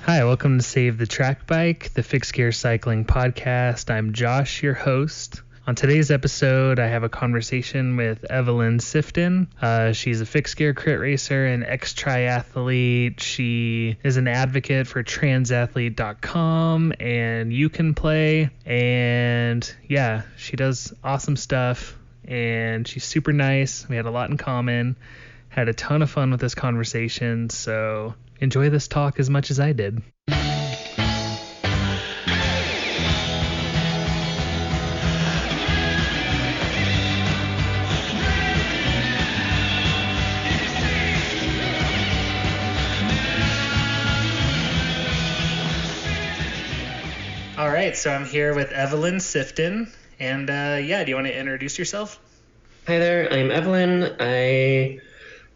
Hi, welcome to Save the Track Bike, the Fixed Gear Cycling podcast. I'm Josh, your host. On today's episode, I have a conversation with Evelyn Sifton. She's a fixed gear crit racer and ex-triathlete. She is an advocate for transathlete.com and You Can Play. And yeah, she does awesome stuff and she's super nice. We had a lot in common. Had a ton of fun with this conversation, so enjoy this talk as much as I did. All right, so I'm here with Evelyn Sifton, and do you want to introduce yourself? Hi there, I'm Evelyn. I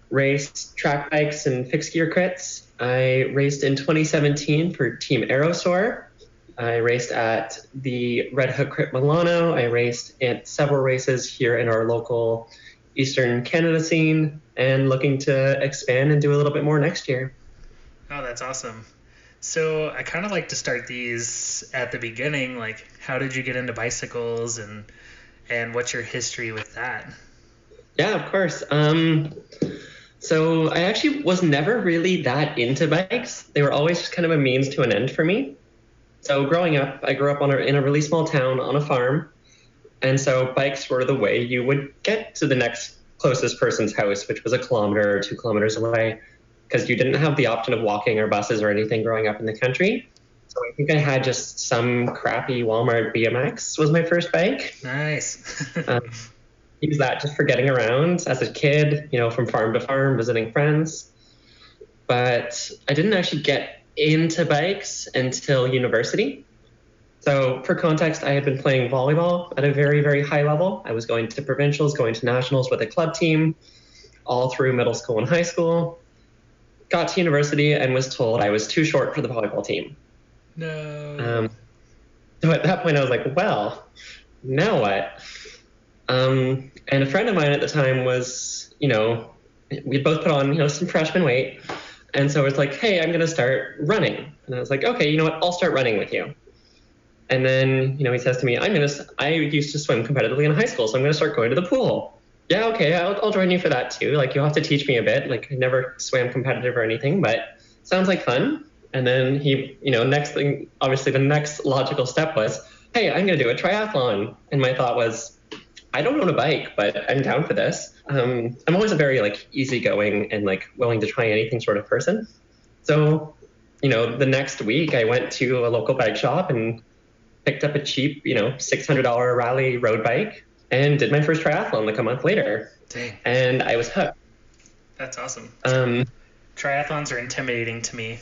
race track bikes and fixed gear crits. I raced in 2017 for Team Aerosaur. I raced at the Red Hook Crit Milano. I raced at several races here in our local Eastern Canada scene and looking to expand and do a little bit more next year. Oh, that's awesome. So I kind of like to start these at the beginning, like how did you get into bicycles and what's your history with that? Yeah, of course. So I actually was never really that into bikes. They were always just kind of a means to an end for me. So growing up, I grew up in a really small town on a farm. And so bikes were the way you would get to the next closest person's house, which was 1 kilometer or 2 kilometers away, because you didn't have the option of walking or buses or anything growing up in the country. So I think I had just some crappy Walmart BMX was my first bike. Nice. Use that just for getting around as a kid, from farm to farm, visiting friends. But I didn't actually get into bikes until university. So for context, I had been playing volleyball at a very, very high level. I was going to provincials, going to nationals with a club team all through middle school and high school. Got to university and was told I was too short for the volleyball team. No. So at that point, I was like, well, now what? And a friend of mine at the time was, we both put on, some freshman weight. And so it's like, hey, I'm going to start running. And I was like, okay, you know what? I'll start running with you. And then, he says to me, I used to swim competitively in high school, so I'm going to start going to the pool. Yeah, okay, I'll join you for that too. Like, you'll have to teach me a bit. Like, I never swam competitive or anything, but sounds like fun. And then he, next thing, obviously the next logical step was, hey, I'm going to do a triathlon. And my thought was, I don't own a bike, but I'm down for this. I'm always a very easygoing and willing to try anything sort of person. So, the next week I went to a local bike shop and picked up a cheap, $600 rally road bike and did my first triathlon a month later. Dang. And I was hooked. That's awesome. Triathlons are intimidating to me.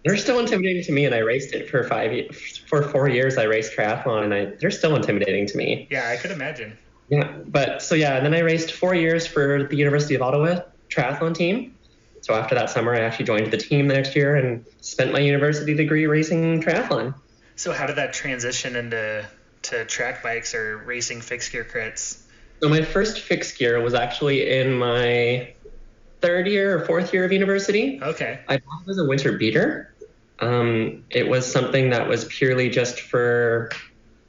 They're still intimidating to me, and I raced it for 4 years. I raced triathlon, and they're still intimidating to me. Yeah, I could imagine. Yeah, and then I raced 4 years for the University of Ottawa triathlon team. So after that summer, I actually joined the team the next year and spent my university degree racing triathlon. So how did that transition into track bikes or racing fixed gear crits? So my first fixed gear was actually in my 3rd year or 4th year of university. Okay. I bought it as a winter beater. It was something that was purely just for,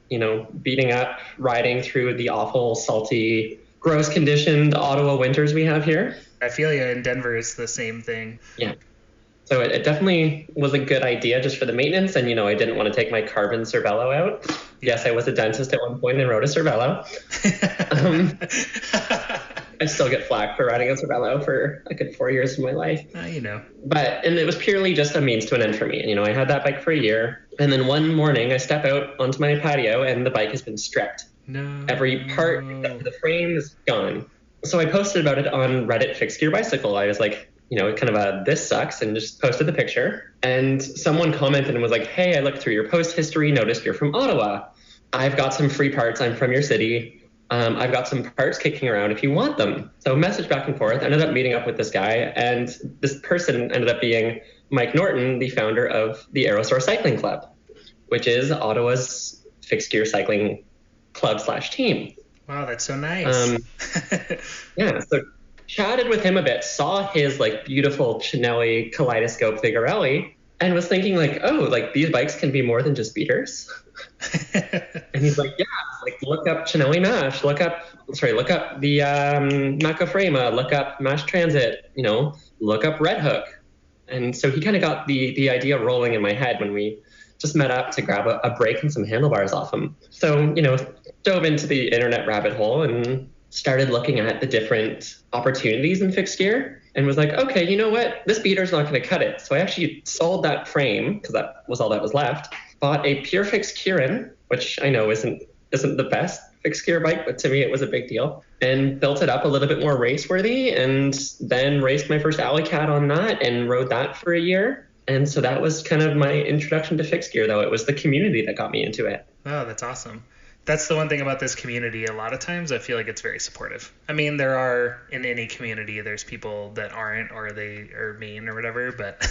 beating up, riding through the awful, salty, gross conditioned Ottawa winters we have here. I feel you. In Denver, it's the same thing. Yeah. So it definitely was a good idea just for the maintenance. And, I didn't want to take my carbon Cervelo out. Yes, I was a dentist at one point and rode a Cervelo. I still get flack for riding a Cervelo for a good 4 years of my life. And it was purely just a means to an end for me. I had that bike for a year. And then one morning I step out onto my patio and the bike has been stripped. No. Every part except for the frame is gone. So I posted about it on Reddit Fixed Gear Bicycle. I was like, kind of this sucks, and just posted the picture. And someone commented and was like, hey, I looked through your post history, noticed you're from Ottawa. I've got some free parts. I'm from your city. I've got some parts kicking around if you want them. So message back and forth, ended up meeting up with this guy, and this person ended up being Mike Norton, the founder of the Aerosaur Cycling Club, which is Ottawa's fixed gear cycling club/team. Wow, that's so nice. Yeah, so chatted with him a bit, saw his beautiful Chinelli Kaleidoscope Figarelli, and was thinking like, oh, like these bikes can be more than just beaters. And he's like, yeah, like look up Chinelli Mash, look up the Mako Frema, look up Mash Transit, look up Red Hook. And so he kind of got the idea rolling in my head when we just met up to grab a brake and some handlebars off him. So, dove into the internet rabbit hole and started looking at the different opportunities in fixed gear and was like, okay, you know what? This beater's not going to cut it. So I actually sold that frame because that was all that was left. Bought a pure fixed Kieran, which I know isn't the best fixed gear bike, but to me it was a big deal, and built it up a little bit more race worthy, and then raced my first Alley Cat on that and rode that for a year. And so that was kind of my introduction to fixed gear, though. It was the community that got me into it. Oh, that's awesome. That's the one thing about this community. A lot of times I feel like it's very supportive. I mean, there are, in any community, there's people that aren't, or they are mean or whatever, but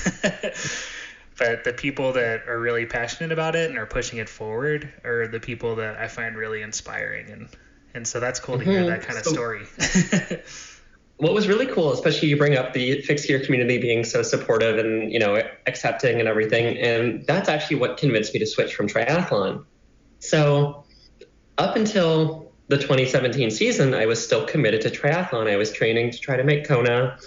but the people that are really passionate about it and are pushing it forward are the people that I find really inspiring. And so that's cool to hear that kind of story. What was really cool, especially you bring up the fixed gear community being so supportive and, accepting and everything. And that's actually what convinced me to switch from triathlon. So up until the 2017 season, I was still committed to triathlon. I was training to try to make Kona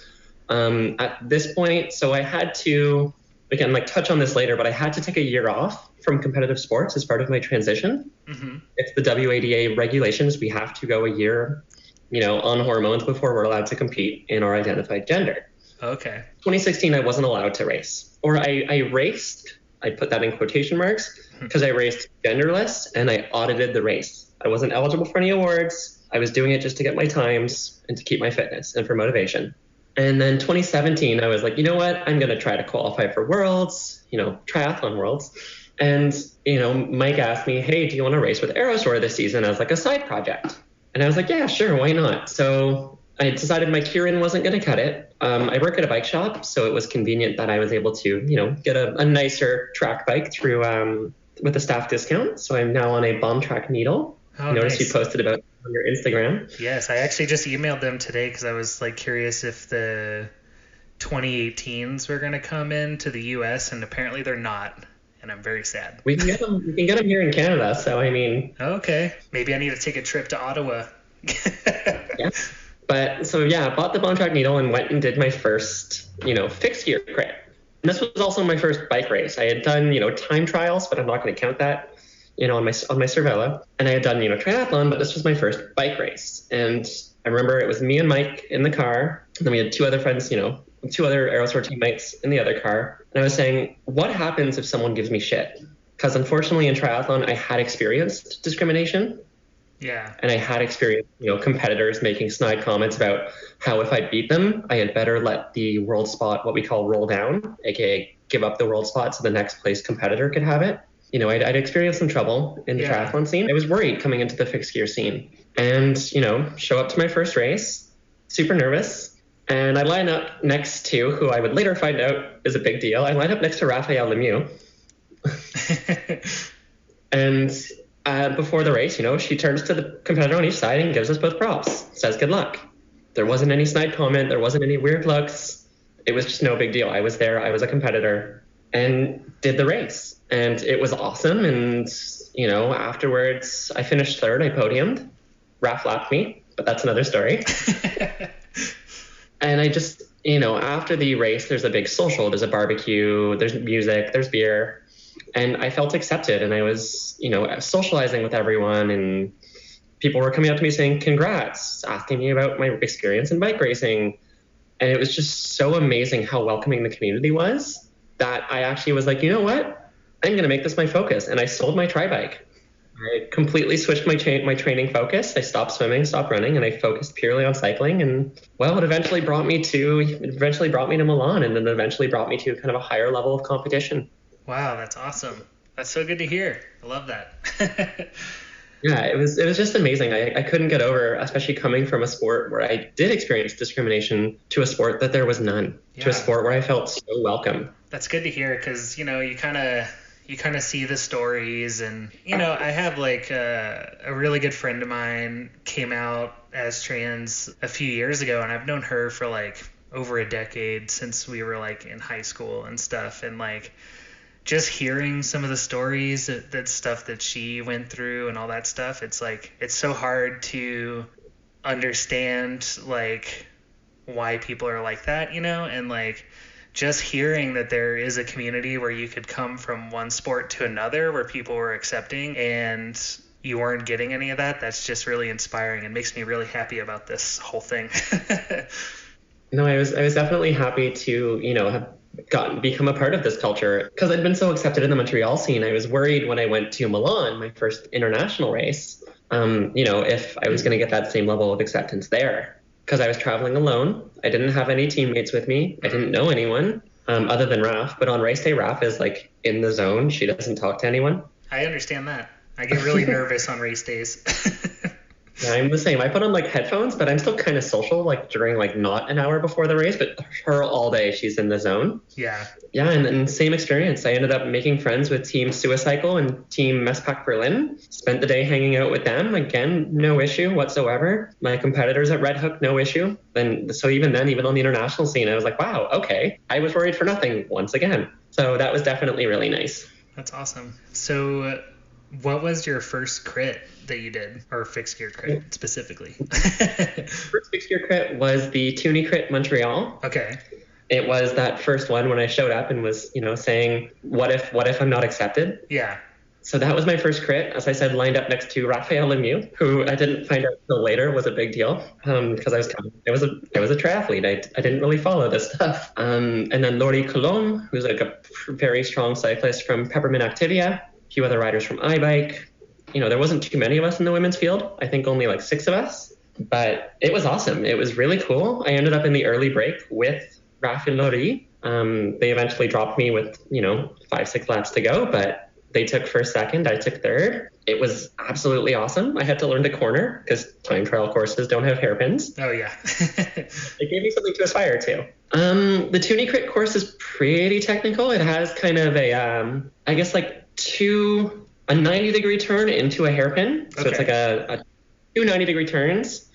at this point. So I had to, again, touch on this later, but I had to take a year off from competitive sports as part of my transition. Mm-hmm. It's the WADA regulations. We have to go a year, on hormones before we're allowed to compete in our identified gender. Okay. 2016, I wasn't allowed to race. Or I raced, I put that in quotation marks, because I raced genderless and I audited the race. I wasn't eligible for any awards. I was doing it just to get my times and to keep my fitness and for motivation. And then 2017, I was like, you know what? I'm going to try to qualify for Worlds, triathlon Worlds. And, Mike asked me, hey, do you want to race with Aerosaur this season as a side project? And I was like, yeah, sure, why not? So I decided my Kieran wasn't going to cut it. I work at a bike shop, so it was convenient that I was able to, get a nicer track bike through with a staff discount. So I'm now on a Bomb Track Needle. Oh, Noticed nice. you posted about it on your Instagram. Yes, I actually just emailed them today because I was curious if the 2018s were going to come into the U.S. and apparently they're not. And I'm very sad. We can get them. We can get them here in Canada. So I mean. Okay, maybe I need to take a trip to Ottawa. Yeah. But so I bought the Bomb Track Needle and went and did my first, fixed gear crit. And this was also my first bike race. I had done, time trials, but I'm not going to count that, on my Cervelo. And I had done, triathlon, but this was my first bike race. And I remember it was me and Mike in the car. And then we had two other friends, two other Aerosaur teammates in the other car. And I was saying, what happens if someone gives me shit? Because unfortunately in triathlon, I had experienced discrimination. Yeah. And I had experienced, competitors making snide comments about how if I beat them, I had better let the world spot, what we call roll down, aka give up the world spot so the next place competitor could have it. I'd experienced some trouble in the triathlon scene. I was worried coming into the fixed gear scene and, show up to my first race, super nervous. And I line up next to who I would later find out is a big deal. I line up next to Raphael Lemieux. And before the race, she turns to the competitor on each side and gives us both props, says good luck. There wasn't any snide comment. There wasn't any weird looks. It was just no big deal. I was there. I was a competitor and did the race. And it was awesome. And, afterwards, I finished third. I podiumed. Raph lapped me, but that's another story. And I just, after the race, there's a big social. There's a barbecue. There's music. There's beer. And I felt accepted. And I was, socializing with everyone. And people were coming up to me saying, congrats, asking me about my experience in bike racing. And it was just so amazing how welcoming the community was that I actually was like, you know what? I'm going to make this my focus. And I sold my tri-bike. I completely switched my training focus. I stopped swimming, stopped running, and I focused purely on cycling. And it eventually brought me to Milan, and then eventually brought me to kind of a higher level of competition. Wow, that's awesome. That's so good to hear. I love that. Yeah, it was just amazing. I couldn't get over, especially coming from a sport where I did experience discrimination, to a sport that there was none, to a sport where I felt so welcome. That's good to hear because, you kind of see the stories and, I have a really good friend of mine came out as trans a few years ago and I've known her for over a decade since we were like in high school and stuff, and like just hearing some of the stories that stuff that she went through and all that stuff, it's like it's so hard to understand like why people are like that, you know, and like just hearing that there is a community where you could come from one sport to another where people were accepting and you weren't getting any of that, that's just really inspiring and makes me really happy about this whole thing. No, I was definitely happy to, you know, have become a part of this culture because I'd been so accepted in the Montreal scene. I was worried when I went to Milan, my first international race, you know, if I was going to get that same level of acceptance there. Because I was traveling alone. I didn't have any teammates with me. I didn't know anyone other than Raph. But on race day, Raph is like in the zone. She doesn't talk to anyone. I understand that. I get really nervous on race days. Yeah, I'm the same. I put on like headphones, but I'm still kind of social, like during like not an hour before the race, but her all day, she's in the zone. Yeah. Yeah, and same experience. I ended up making friends with Team Suicycle and Team Messpack Berlin. Spent the day hanging out with them. Again, no issue whatsoever. My competitors at Red Hook, no issue. And so even then, even on the international scene, I was like, wow, okay. I was worried for nothing once again. So that was definitely really nice. That's awesome. So what was your first crit that you did, or fixed gear crit specifically? First fixed gear crit was the Toonie Crit Montreal. Okay. It was that first one when I showed up and was, you know, saying, what if I'm not accepted? Yeah. So that was my first crit, as I said, lined up next to Raphael Lemieux, who I didn't find out until later was a big deal because I was a triathlete. I didn't really follow this stuff. And then Laurie Coulombe, who's like a very strong cyclist from Peppermint Activia, a few other riders from iBike. You know, there wasn't too many of us in the women's field. I think only like 6 of us. But it was awesome. It was really cool. I ended up in the early break with Raph and Laurie. They eventually dropped me with, you know, 5-6 laps to go, but they took first, second. I took third. It was absolutely awesome. I had to learn to corner because time trial courses don't have hairpins. Oh, yeah. It gave me something to aspire to. The Toonie Crit course is pretty technical. It has kind of a, I guess like a 90-degree turn into a hairpin. So It's like a 2 90-degree turns.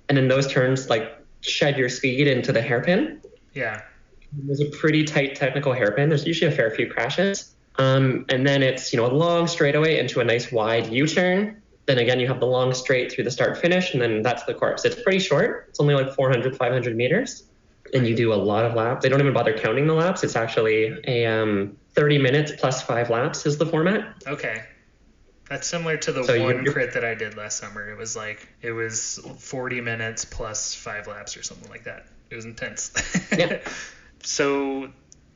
And then those turns like shed your speed into the hairpin. Yeah. It was a pretty tight technical hairpin. There's usually a fair few crashes. And then it's, you know, a long straightaway into a nice wide U-turn. Then again, you have the long straight through the start finish, and then that's the course. It's pretty short. It's only like 400, 500 meters. And you do a lot of laps. They don't even bother counting the laps. It's actually a 30 minutes plus 5 laps is the format. Okay. That's similar to the one crit that I did last summer. It was 40 minutes plus 5 laps or something like that. It was intense. Yeah. So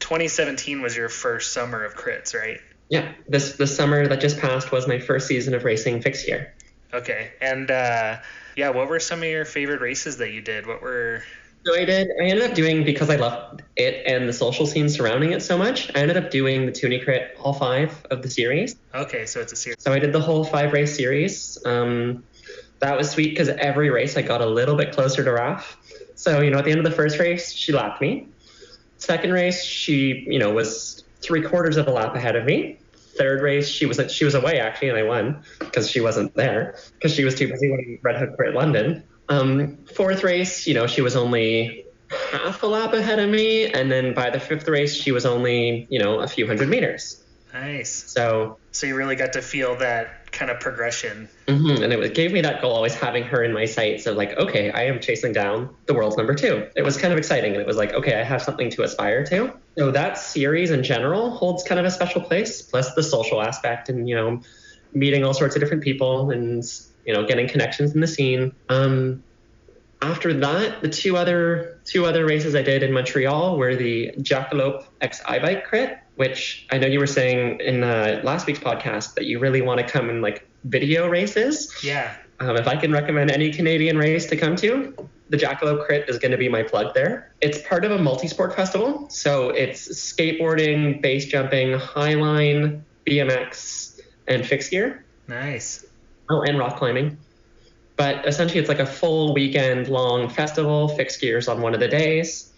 2017 was your first summer of crits, right? Yeah. The summer that just passed was my first season of racing fixed gear. Okay. And what were some of your favorite races that you did? So I ended up doing, because I loved it and the social scene surrounding it so much, I ended up doing the Toonie Crit, all 5 of the series. Okay, so it's a series. So I did the whole 5-race series. That was sweet because every race I got a little bit closer to Raph. So, you know, at the end of the first race, she lapped me. Second race, she, you know, was 3/4 of a lap ahead of me. Third race, she was away actually, and I won because she wasn't there because she was too busy winning Red Hook Crit London. Fourth race, you know, she was only half a lap ahead of me, and then by the 5th race, she was only, you know, a few hundred meters. Nice. So you really got to feel that kind of progression. Mm-hmm. And it gave me that goal, always having her in my sights of like, okay, I am chasing down the world's number 2. It was kind of exciting, and it was like, okay, I have something to aspire to. So that series in general holds kind of a special place, plus the social aspect and, you know, meeting all sorts of different people and, you know, getting connections in the scene. After that, the two other races I did in Montreal were the Jackalope X iBike Crit, which I know you were saying in last week's podcast that you really want to come in like video races. Yeah. If I can recommend any Canadian race to come to, the Jackalope Crit is going to be my plug there. It's part of a multi-sport festival. So it's skateboarding, base jumping, highline, BMX, and fixed gear. Nice. Oh, and rock climbing. But essentially, it's like a full weekend-long festival, fixed gears on one of the days.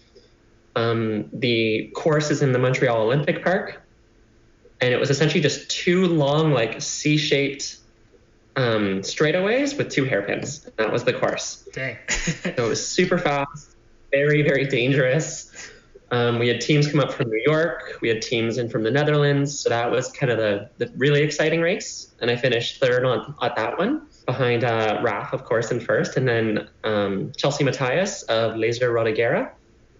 The course is in the Montreal Olympic Park. And it was essentially just 2 long, like, C-shaped straightaways with 2 hairpins. That was the course. Dang. So it was super fast. very, very dangerous. We had teams come up from New York. We had teams in from the Netherlands. So that was kind of the really exciting race. And I finished third at that one, behind Raf, of course, in first. And then Chelsea Matthias of Laser Rodiguera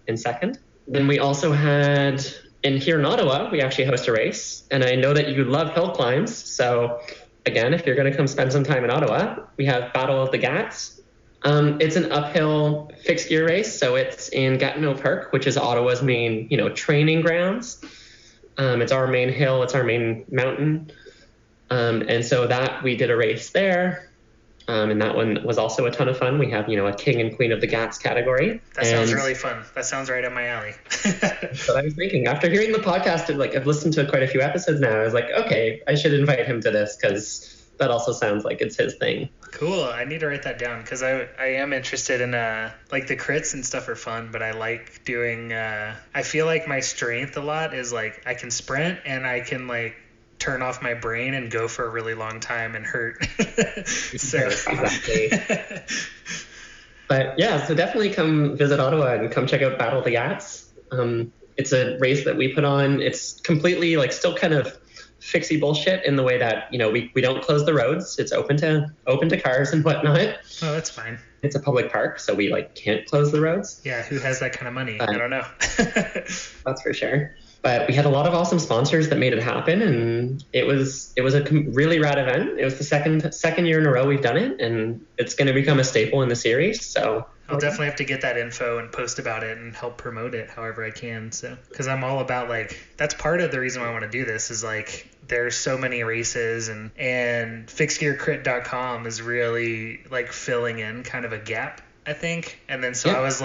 in second. Then we also had, here in Ottawa, we actually host a race. And I know that you love hill climbs. So again, if you're going to come spend some time in Ottawa, we have Battle of the Gats. It's an uphill fixed gear race, so it's in Gatineau Park, which is Ottawa's main, training grounds. It's our main hill, it's our main mountain, and so that we did a race there, and that one was also a ton of fun. We have, a King and Queen of the Gats category. That sounds really fun. That sounds right up my alley. That's what I was thinking. After hearing the podcast, I've listened to quite a few episodes now. I was like, okay, I should invite him to this because that also sounds like it's his thing. Cool. I need to write that down because I am interested in the crits and stuff are fun, but I like doing I feel like my strength a lot is I can sprint and I can turn off my brain and go for a really long time and hurt. So exactly. But yeah, so definitely come visit Ottawa and come check out Battle of the Gats. It's a race that we put on. It's completely still kind of fixie bullshit in the way that we don't close the roads. It's open to cars and whatnot. Oh, that's fine. It's a public park, so we can't close the roads. Yeah, who has that kind of money? I don't know. That's for sure. But we had a lot of awesome sponsors that made it happen, and it was a really rad event. It was the second year in a row we've done it, and it's going to become a staple in the series. So I'll definitely have to get that info and post about it and help promote it however I can. So, because I'm all about that's part of the reason why I want to do this is there's so many races and fixedgearcrit.com is really filling in kind of a gap, I think. And then so I was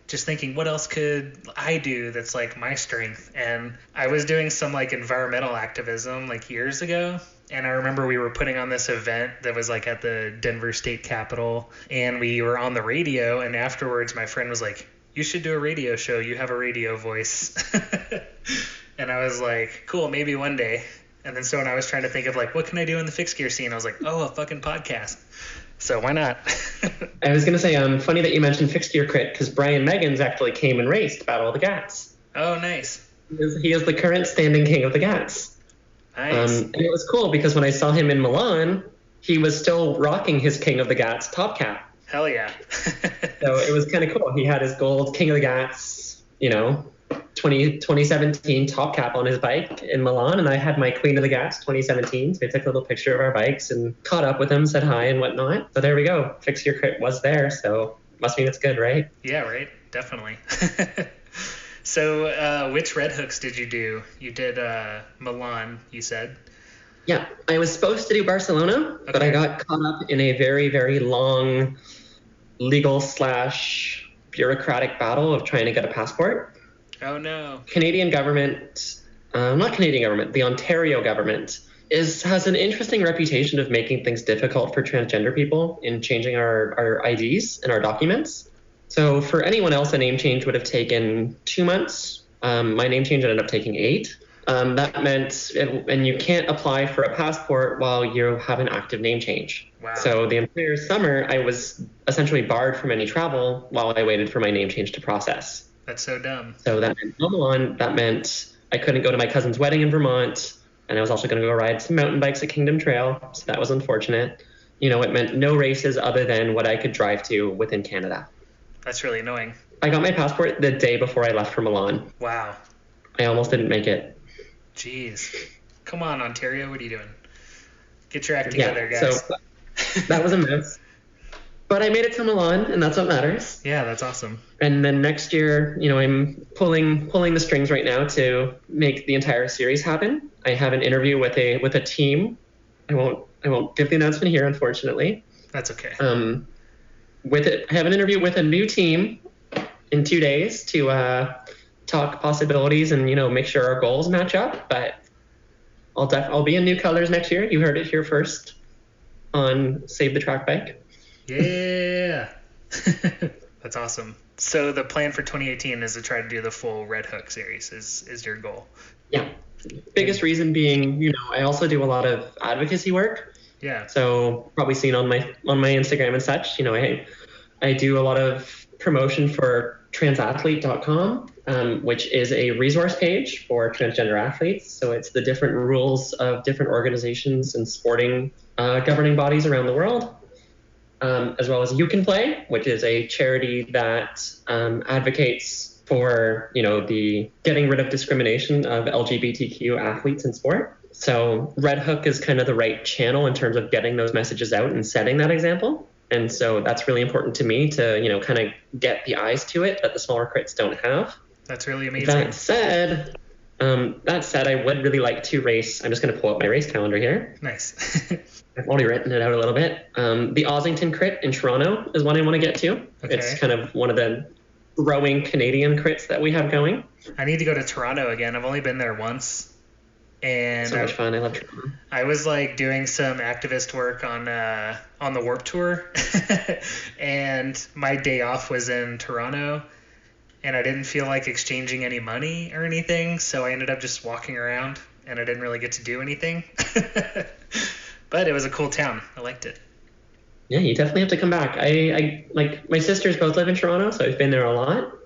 just thinking, what else could I do that's my strength? And I was doing some environmental activism years ago. And I remember we were putting on this event that was at the Denver State Capitol, and we were on the radio, and afterwards my friend was like, you should do a radio show. You have a radio voice. And I was like, cool, maybe one day. And then so when I was trying to think of what can I do in the fixed gear scene, I was like, oh, a fucking podcast. So why not? I was going to say, funny that you mentioned Fixed Gear Crit, because Brian Meggins actually came and raced Battle of the Gats. Oh, nice. He is the current standing king of the Gats. Nice. And it was cool because when I saw him in Milan, he was still rocking his King of the Gats top cap. Hell yeah. So it was kind of cool. He had his gold King of the Gats, 2017 top cap on his bike in Milan, and I had my Queen of the Gats 2017. So I took a little picture of our bikes and caught up with him, said hi and whatnot. So there we go. Fix Your Crit was there, so must mean it's good, right? Yeah, right. Definitely. So which red hooks did you do? You did Milan, you said? Yeah, I was supposed to do Barcelona, but I got caught up in a very, very long legal/bureaucratic battle of trying to get a passport. Oh, no. Canadian government, not Canadian government, the Ontario government has an interesting reputation of making things difficult for transgender people in changing our IDs and our documents. So for anyone else, a name change would have taken 2 months. My name change ended up taking 8. That meant, and you can't apply for a passport while you have an active name change. Wow. So the entire summer, I was essentially barred from any travel while I waited for my name change to process. That's so dumb. So that meant Milan. That meant I couldn't go to my cousin's wedding in Vermont, and I was also going to go ride some mountain bikes at Kingdom Trail. So that was unfortunate. It meant no races other than what I could drive to within Canada. That's really annoying. I got my passport the day before I left for Milan. Wow. I almost didn't make it. Jeez. Come on, Ontario. What are you doing? Get your act together, guys. So that was a mess. But I made it to Milan, and that's what matters. Yeah, that's awesome. And then next year, I'm pulling the strings right now to make the entire series happen. I have an interview with a team. I won't give the announcement here, unfortunately. That's okay. I have an interview with a new team in 2 days to talk possibilities and make sure our goals match up. But I'll be in new colors next year. You heard it here first on Save the Track Bike. Yeah. That's awesome. So the plan for 2018 is to try to do the full Red Hook series is your goal. Yeah. Biggest reason being, I also do a lot of advocacy work. Yeah. So probably seen on my Instagram and such, I do a lot of promotion for transathlete.com, which is a resource page for transgender athletes. So it's the different rules of different organizations and sporting governing bodies around the world, as well as You Can Play, which is a charity that advocates for, the getting rid of discrimination of LGBTQ athletes in sport. So Red Hook is kind of the right channel in terms of getting those messages out and setting that example. And so that's really important to me to, kind of get the eyes to it that the smaller crits don't have. That's really amazing. That said, I would really like to race. I'm just going to pull up my race calendar here. Nice. I've already written it out a little bit. The Ossington crit in Toronto is one I want to get to. Okay. It's kind of one of the growing Canadian crits that we have going. I need to go to Toronto again. I've only been there once. And so much fun. I love Toronto. I was like doing some activist work on the Warped Tour, and my day off was in Toronto, and I didn't feel like exchanging any money or anything, so I ended up just walking around, and I didn't really get to do anything. But it was a cool town. I liked it. Yeah, you definitely have to come back. I like my sisters both live in Toronto, so I've been there a lot.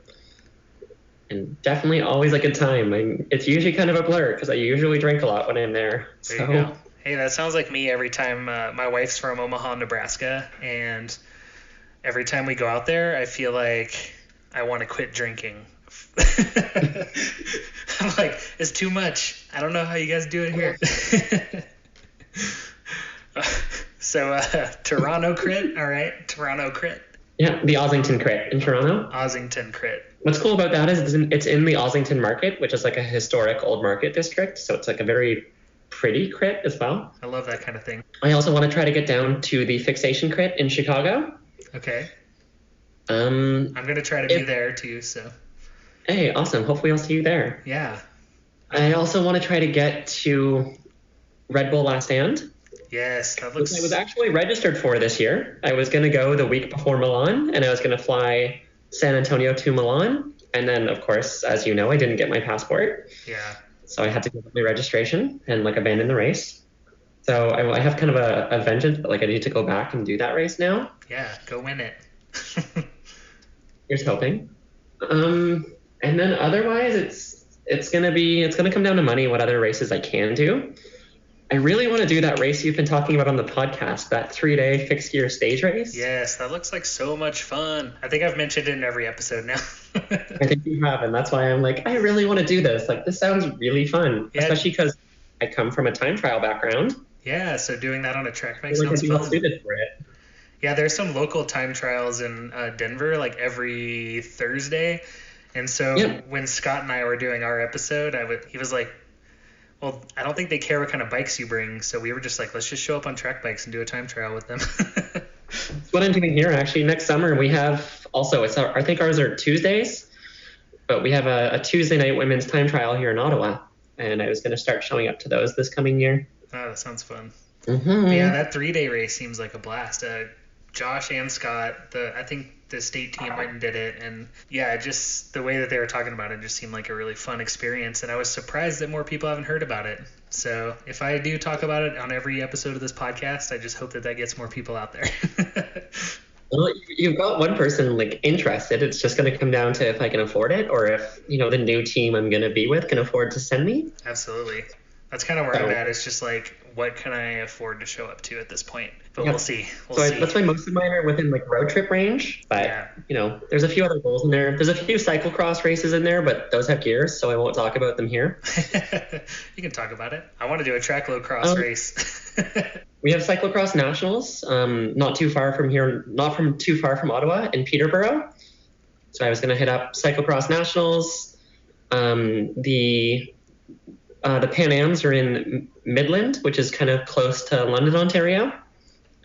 And definitely always a good time. It's usually kind of a blur because I usually drink a lot when I'm there. There you go. Hey, that sounds like me every time. My wife's from Omaha, Nebraska, and every time we go out there, I feel like I want to quit drinking. I'm like, it's too much. I don't know how you guys do it here. So, Toronto crit, all right? Toronto crit. Yeah, the Ossington crit in Toronto. Ossington crit. What's cool about that is it's in the Ossington market, which is like a historic old market district. So it's like a very pretty crit as well. I love that kind of thing. I also want to try to get down to the fixation crit in Chicago. Okay. I'm going to try to be there too, so. Hey, awesome. Hopefully I'll see you there. Yeah. I also want to try to get to Red Bull Last Stand. Yes, that looks... Which I was actually registered for this year. I was going to go the week before Milan, and I was going to fly San Antonio to Milan. And then, of course, as you know, I didn't get my passport. Yeah. So I had to give up my registration and abandon the race. So I have kind of a vengeance, but I need to go back and do that race now. Yeah, go win it. Here's hoping. And then otherwise, it's gonna come down to money, what other races I can do. I really want to do that race you've been talking about on the podcast, that 3-day fixed gear stage race. Yes, that looks like so much fun. I think I've mentioned it in every episode now. I think you have, and that's why I'm I really want to do this. This sounds really fun, especially because I come from a time trial background. Yeah, so doing that on a track bike sounds fun. Well suited for it. Yeah, there's some local time trials in Denver, every Thursday. And so when Scott and I were doing our episode, he was like, well, I don't think they care what kind of bikes you bring. So we were just let's just show up on track bikes and do a time trial with them. That's what I'm doing here, actually. Next summer, we have also, I think ours are Tuesdays, but we have a Tuesday night women's time trial here in Ottawa. And I was going to start showing up to those this coming year. Oh, that sounds fun. Mm-hmm. Yeah, that 3-day race seems like a blast. Josh and Scott, I think the state team went and did it, and yeah, just the way that they were talking about it just seemed like a really fun experience, and I was surprised that more people haven't heard about it. So if I do talk about it on every episode of this podcast, I just hope that gets more people out there. Well, you've got one person interested. It's just going to come down to if I can afford it, or if the new team I'm going to be with can afford to send me. Absolutely. That's kind of where I'm at. It's just what can I afford to show up to at this point? But we'll see. We'll see. That's why most of mine are within road trip range. But there's a few other goals in there. There's a few cyclocross races in there, but those have gears, so I won't talk about them here. You can talk about it. I want to do a track low cross race. We have cyclocross nationals, not too far from here, not from too far from Ottawa, in Peterborough. So I was going to hit up cyclocross nationals. The Pan Ams are in Midland, which is kind of close to London, Ontario.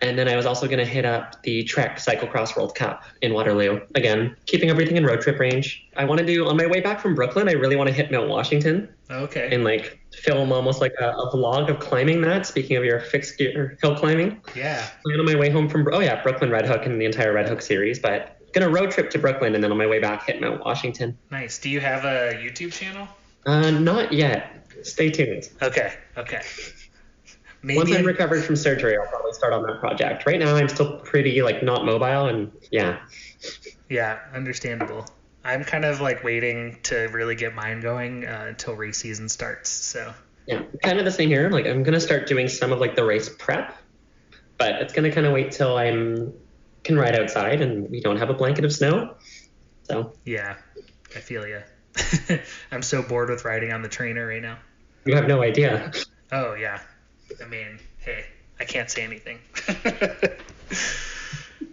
And then I was also going to hit up the Trek Cyclocross World Cup in Waterloo. Again, keeping everything in road trip range. I want to do, on my way back from Brooklyn, I really want to hit Mount Washington. Okay. And film almost a vlog of climbing that, speaking of your fixed gear hill climbing. Yeah. And on my way home from, Brooklyn Red Hook and the entire Red Hook series. But going to road trip to Brooklyn, and then on my way back, hit Mount Washington. Nice. Do you have a YouTube channel? Not yet. Stay tuned. Okay. Maybe once I'm recovered from surgery, I'll probably start on that project. Right now, I'm still pretty not mobile, and yeah. Yeah, understandable. I'm kind of like waiting to really get mine going until race season starts. So Yeah, kind of the same here. Like I'm gonna start doing some of like the race prep, but it's gonna kind of wait till can ride outside and we don't have a blanket of snow. So yeah, I feel you. I'm so bored with riding on the trainer right now. you have no idea. Oh yeah, I mean, hey, I can't say anything.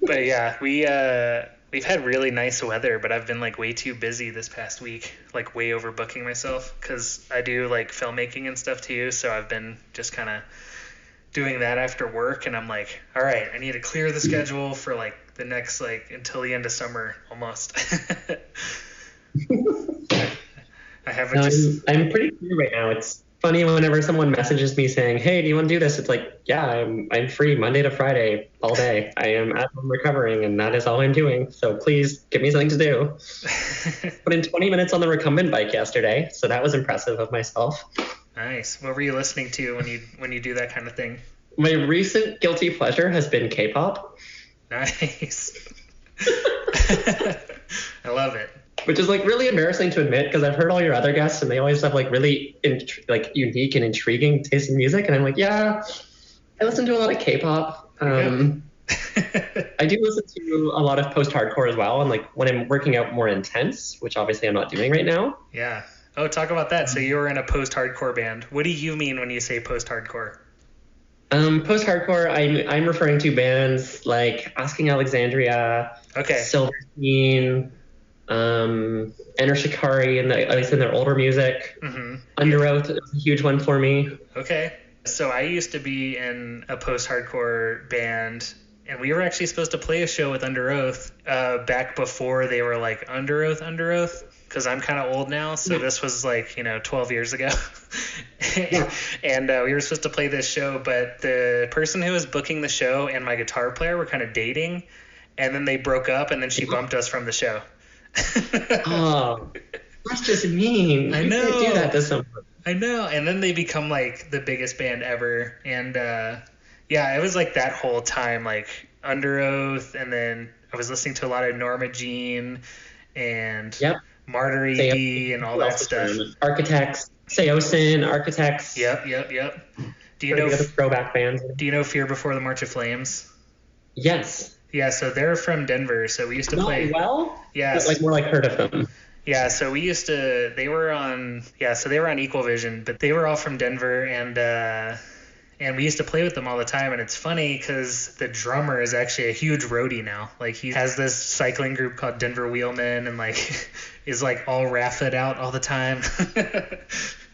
But yeah, we've had really nice weather, but I've been like way too busy this past week, like way overbooking myself because I do like filmmaking and stuff too. So I've been just kind of doing that after work, and I'm like, all right, I need to clear the schedule for like the next like until the end of summer almost. I haven't I'm pretty clear right now. It's funny whenever someone messages me saying, "Hey, do you want to do this?" It's like, yeah, I'm free Monday to Friday all day. I am at home recovering, and that is all I'm doing. So please give me something to do. Put in 20 minutes on the recumbent bike yesterday, so that was impressive of myself. Nice. What were you listening to when you do that kind of thing? My recent guilty pleasure has been K-pop. Nice. I love it. Which is like really embarrassing to admit because I've heard all your other guests and they always have like really like unique and intriguing taste in music, and I'm like, yeah, I listen to a lot of K-pop. I do listen to a lot of post-hardcore as well, and like when I'm working out more intense, which obviously I'm not doing right now. Yeah. Oh, talk about that. So you were in a post-hardcore band. What do you mean when you say post-hardcore? Post-hardcore, I'm referring to bands like Asking Alexandria, okay, Silverstein, Enter Shikari, and at least in their older music. Mm-hmm. Under Oath is a huge one for me. Okay. So I used to be in a post-hardcore band, and we were actually supposed to play a show with Under Oath back before they were like Under Oath, because I'm kind of old now, so this was like, 12 years ago. And we were supposed to play this show, but the person who was booking the show and my guitar player were kind of dating, and then they broke up, and then she bumped us from the show. Oh, that's just mean. I know. You can't do that to someone. I know. And then they become like the biggest band ever. And yeah, it was like that whole time, like Under Oath, and then I was listening to a lot of Norma Jean and Martyr ED and all that stuff. Architects, Seosin, Architects. Yep. Do you know the throwback bands? Do you know Fear Before the March of Flames? Yes. Yeah, so they're from Denver, so we used to play. Well, yeah, but like more like heard of them. Yeah, so they were on Equal Vision, but they were all from Denver, and we used to play with them all the time. And it's funny because the drummer is actually a huge roadie now. Like he has this cycling group called Denver Wheelmen, and like is like all raffed out all the time.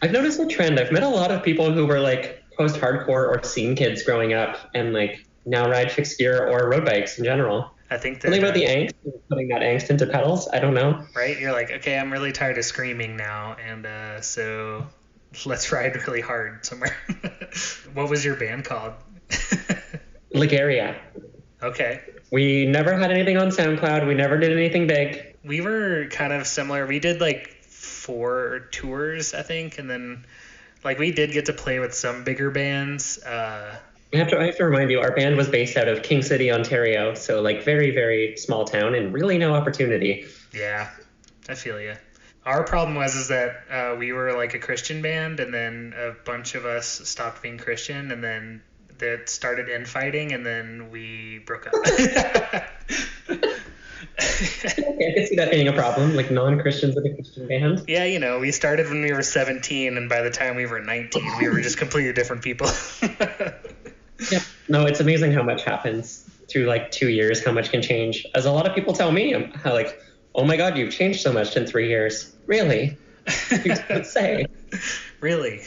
I've noticed a trend. I've met a lot of people who were like post-hardcore or scene kids growing up, and like now ride fixed gear or road bikes in general. I think something about the angst, putting that angst into pedals. I don't know. Right? You're like, okay, I'm really tired of screaming now, and so let's ride really hard somewhere. What was your band called? Lagaria. Okay. We never had anything on SoundCloud. We never did anything big. We were kind of similar. We did like 4 tours, I think, and then like we did get to play with some bigger bands. I have to remind you, our band was based out of King City, Ontario, so like very, very small town and really no opportunity. Yeah, I feel you. Our problem was that we were like a Christian band, and then a bunch of us stopped being Christian, and then that started infighting, and then we broke up. Okay, I can see that being a problem, like non-Christians with a Christian band. Yeah, we started when we were 17, and by the time we were 19, we were just completely different people. Yeah. No, it's amazing how much happens through like 2 years, how much can change. As a lot of people tell me, how like, oh my God, you've changed so much in 3 years. Really? You don't say. Really?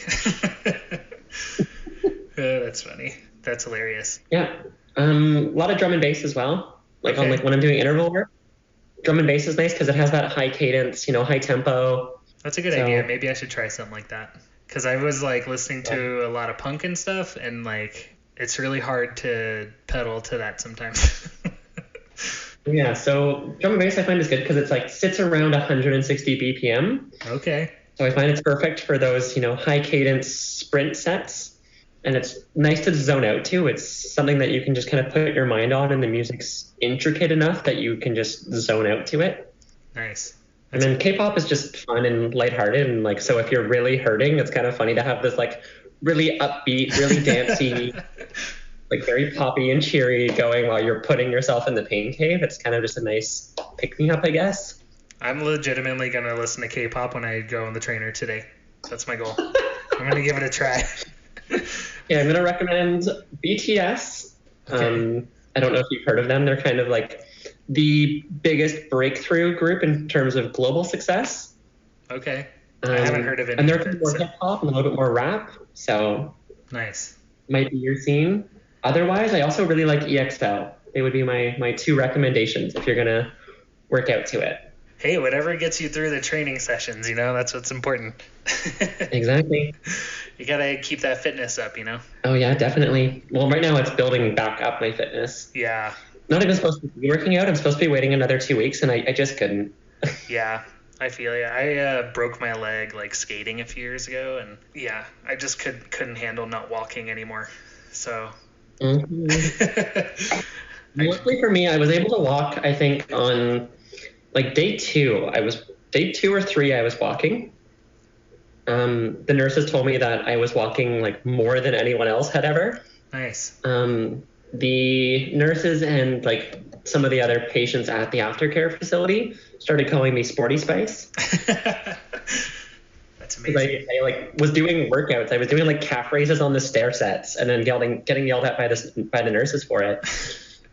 That's funny. That's hilarious. Yeah. A lot of drum and bass as well. Like on like when I'm doing interval work, drum and bass is nice because it has that high cadence, high tempo. That's a good idea. Maybe I should try something like that. Because I was like listening to a lot of punk and stuff, and like it's really hard to pedal to that sometimes. Yeah, so drum and bass I find is good because it's like sits around 160 BPM. Okay. So I find it's perfect for those, high cadence sprint sets. And it's nice to zone out too. It's something that you can just kind of put your mind on, and the music's intricate enough that you can just zone out to it. Nice. And then K-pop is just fun and lighthearted, and like, so if you're really hurting, it's kind of funny to have this like really upbeat, really dancey, like very poppy and cheery going while you're putting yourself in the pain cave. It's kind of just a nice pick-me-up, I guess. I'm legitimately gonna listen to K-pop when I go on the trainer today. That's my goal. I'm gonna give it a try. Yeah, I'm gonna recommend BTS. Okay. I don't know if you've heard of them. They're kind of like the biggest breakthrough group in terms of global success. Okay. I haven't heard of it. And they're more hip hop and a little bit more rap, so nice. Might be your scene. Otherwise, I also really like EXL. They would be my two recommendations if you're gonna work out to it. Hey, whatever gets you through the training sessions, that's what's important. Exactly. You gotta keep that fitness up, Oh yeah, definitely. Well, right now it's building back up my fitness. Yeah. Not even supposed to be working out. I'm supposed to be waiting another 2 weeks, and I just couldn't. Yeah, I feel you. I broke my leg like skating a few years ago, and yeah, I just couldn't handle not walking anymore. So. Mm-hmm. Luckily for me, I was able to walk. I think on like day 2 or 3. I was walking. The nurses told me that I was walking like more than anyone else had ever. Nice. The nurses and like some of the other patients at the aftercare facility started calling me Sporty Spice. That's amazing. I like was doing workouts. I was doing like calf raises on the stair sets and then getting yelled at by the nurses for it.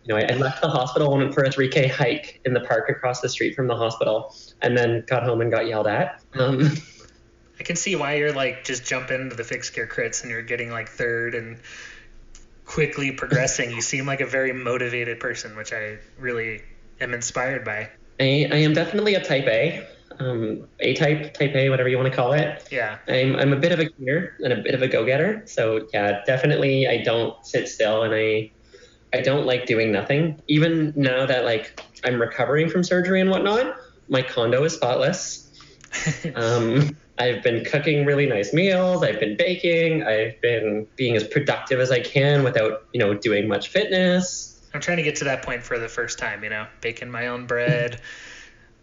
I left the hospital and went for a 3K hike in the park across the street from the hospital, and then got home and got yelled at. I can see why you're like just jump into the fixed gear crits and you're getting like third and quickly progressing. You seem like a very motivated person, which I really am inspired by. I am definitely a type A. A-type, type A, whatever you want to call it. Yeah. I'm a bit of a getter and a bit of a go-getter. So yeah, definitely I don't sit still, and I don't like doing nothing. Even now that like I'm recovering from surgery and whatnot, my condo is spotless. I've been cooking really nice meals. I've been baking. I've been being as productive as I can without, doing much fitness. I'm trying to get to that point for the first time, baking my own bread,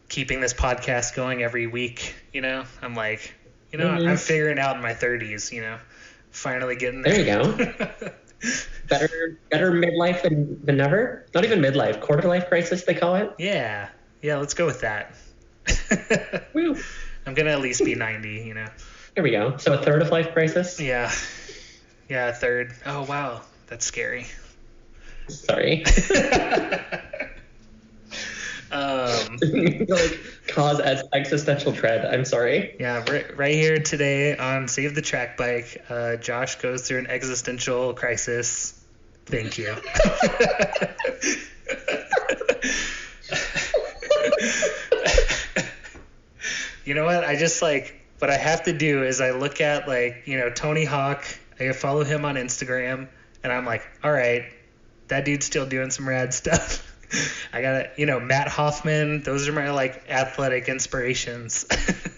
keeping this podcast going every week, I'm like, I'm figuring out in my 30s, finally getting there. There you go. Better midlife than never. Not even midlife, quarter life crisis they call it. Yeah, let's go with that. Woo. I'm gonna at least be 90, There we go. So a third of life crisis. Yeah, a third. Oh wow, that's scary. Sorry. Like cause existential dread. I'm sorry. Yeah, right here today on Save the Track Bike, Josh goes through an existential crisis. Thank you. You know what? I just what I have to do is I look at Tony Hawk. I follow him on Instagram, and I'm like, all right, that dude's still doing some rad stuff. I gotta, Matt Hoffman. Those are my athletic inspirations.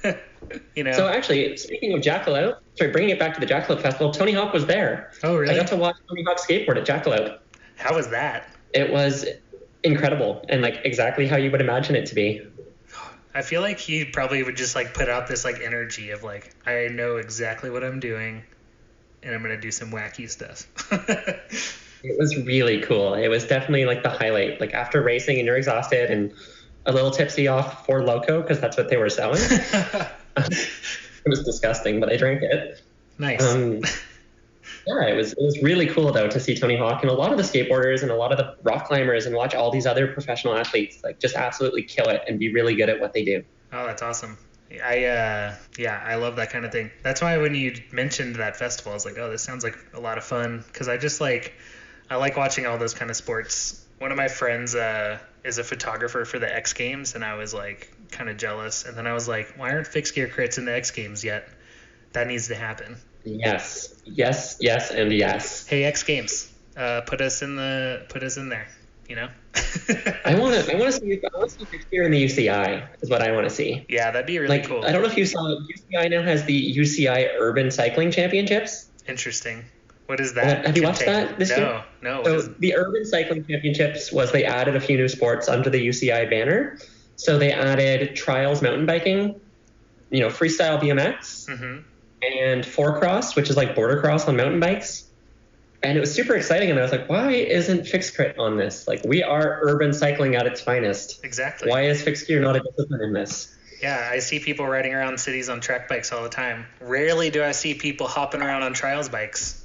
So actually, speaking of Jackalope, bringing it back to the Jackalope Festival, Tony Hawk was there. Oh really? I got to watch Tony Hawk skateboard at Jackalope. How was that? It was incredible and exactly how you would imagine it to be. I feel like he probably would just put out this energy of I know exactly what I'm doing, and I'm gonna do some wacky stuff. It was really cool. It was definitely the highlight. After racing and you're exhausted and a little tipsy off Four Loko because that's what they were selling. It was disgusting, but I drank it. Nice. Yeah, it was really cool though to see Tony Hawk and a lot of the skateboarders and a lot of the rock climbers and watch all these other professional athletes just absolutely kill it and be really good at what they do. Oh, that's awesome. I love that kind of thing. That's why when you mentioned that festival, I was like, oh, this sounds like a lot of fun because I just I like watching all those kind of sports. One of my friends is a photographer for the X Games, and I was kind of jealous. And then I was like, why aren't fixed gear crits in the X Games yet? That needs to happen. Yes, and yes. Hey, X Games, put us in there. I want to see fixed gear in the UCI is what I want to see. Yeah, that'd be really cool. I don't know if you saw, UCI now has the UCI Urban Cycling Championships. Interesting. What is that? Have you watched that this year? No. So the Urban Cycling Championships they added a few new sports under the UCI banner. So they added trials mountain biking, freestyle BMX, and four cross, which is like border cross on mountain bikes. And it was super exciting. And I was like, why isn't fixed crit on this? Like, we are urban cycling at its finest. Exactly. Why is fixed gear not a discipline in this? Yeah, I see people riding around cities on track bikes all the time. Rarely do I see people hopping around on trials bikes.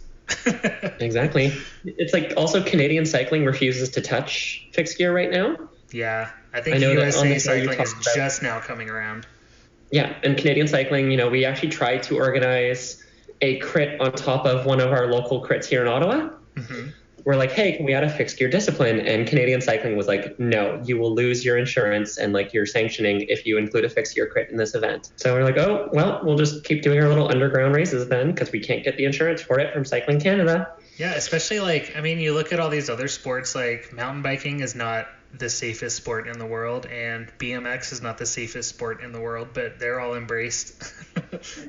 Exactly. It's like also Canadian cycling refuses to touch fixed gear right now. Yeah, I think USA cycling is just now coming around. Yeah, and Canadian cycling, we actually tried to organize a crit on top of one of our local crits here in Ottawa. We're like, hey, can we add a fixed gear discipline? And Canadian cycling was like, no, you will lose your insurance and like your sanctioning if you include a fixed gear crit in this event. So we're like, oh, well, we'll just keep doing our little underground races then, because we can't get the insurance for it from Cycling Canada. Yeah, especially you look at all these other sports, like mountain biking is not the safest sport in the world, and BMX is not the safest sport in the world, but they're all embraced.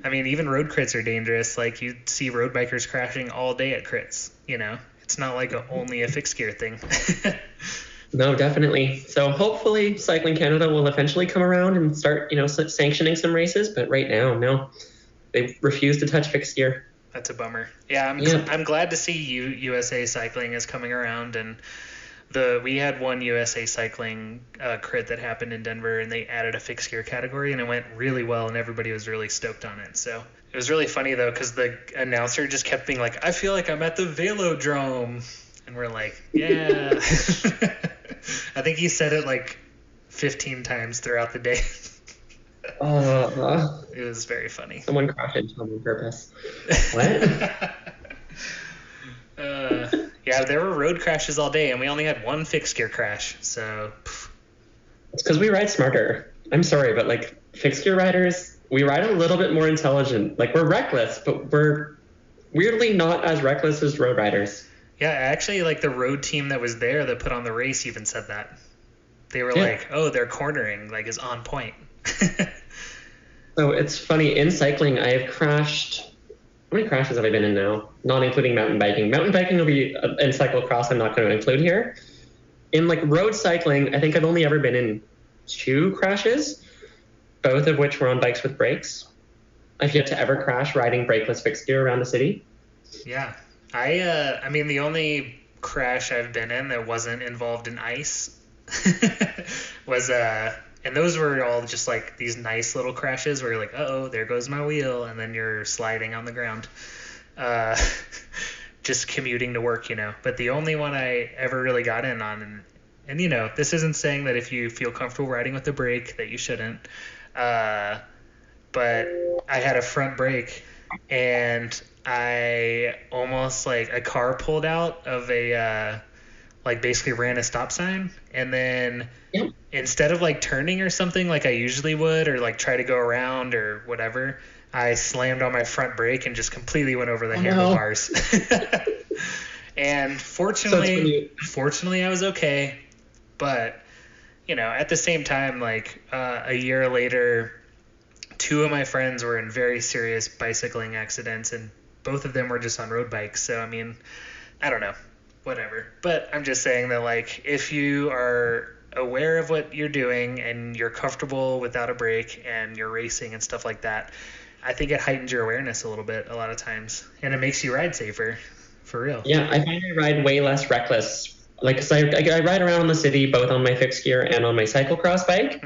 Even road crits are dangerous. Like, you see road bikers crashing all day at crits, It's not like only a fixed gear thing. No, definitely. So hopefully Cycling Canada will eventually come around and start, sanctioning some races. But right now, no, they refuse to touch fixed gear. That's a bummer. Yeah, I'm glad to see USA Cycling is coming around, and we had one USA Cycling crit that happened in Denver, and they added a fixed gear category, and it went really well, and everybody was really stoked on it. So it was really funny though, because the announcer just kept being like, "I feel like I'm at the Velodrome," and we're like, "Yeah." I think he said it like 15 times throughout the day. It was very funny. Someone crashed into him on purpose. What? Yeah, there were road crashes all day, and we only had one fixed gear crash. So it's because we ride smarter. I'm sorry, but like fixed gear riders, we ride a little bit more intelligent. Like, we're reckless, but we're weirdly not as reckless as road riders. Yeah, actually, like the road team that was there that put on the race even said that. They were like, "Oh, their cornering like is on point." So it's funny, in cycling, I have crashed. How many crashes have I been in now? Not including mountain biking. Mountain biking will be in cyclocross. I'm not going to include here. In like road cycling, I think I've only ever been in 2 crashes, both of which were on bikes with brakes. I've yet to ever crash riding brakeless fixed gear around the city. Yeah, the only crash I've been in that wasn't involved in ice was and those were all just like these nice little crashes where you're like, uh-oh, there goes my wheel, and then you're sliding on the ground. Just commuting to work, But the only one I ever really got in on, and this isn't saying that if you feel comfortable riding with the brake that you shouldn't, but I had a front brake, and I almost like a car pulled out of a basically ran a stop sign, and then instead of like turning or something like I usually would, or like try to go around or whatever, I slammed on my front brake and just completely went over the handlebars. And fortunately I was okay, but at the same time, like a year later, 2 of my friends were in very serious bicycling accidents, and both of them were just on road bikes. So I don't know, whatever. But I'm just saying that, like, if you are aware of what you're doing and you're comfortable without a brake and you're racing and stuff like that, I think it heightens your awareness a little bit a lot of times, and it makes you ride safer, for real. Yeah, I find I ride way less reckless. Like, 'cause I ride around the city both on my fixed gear and on my cyclocross bike.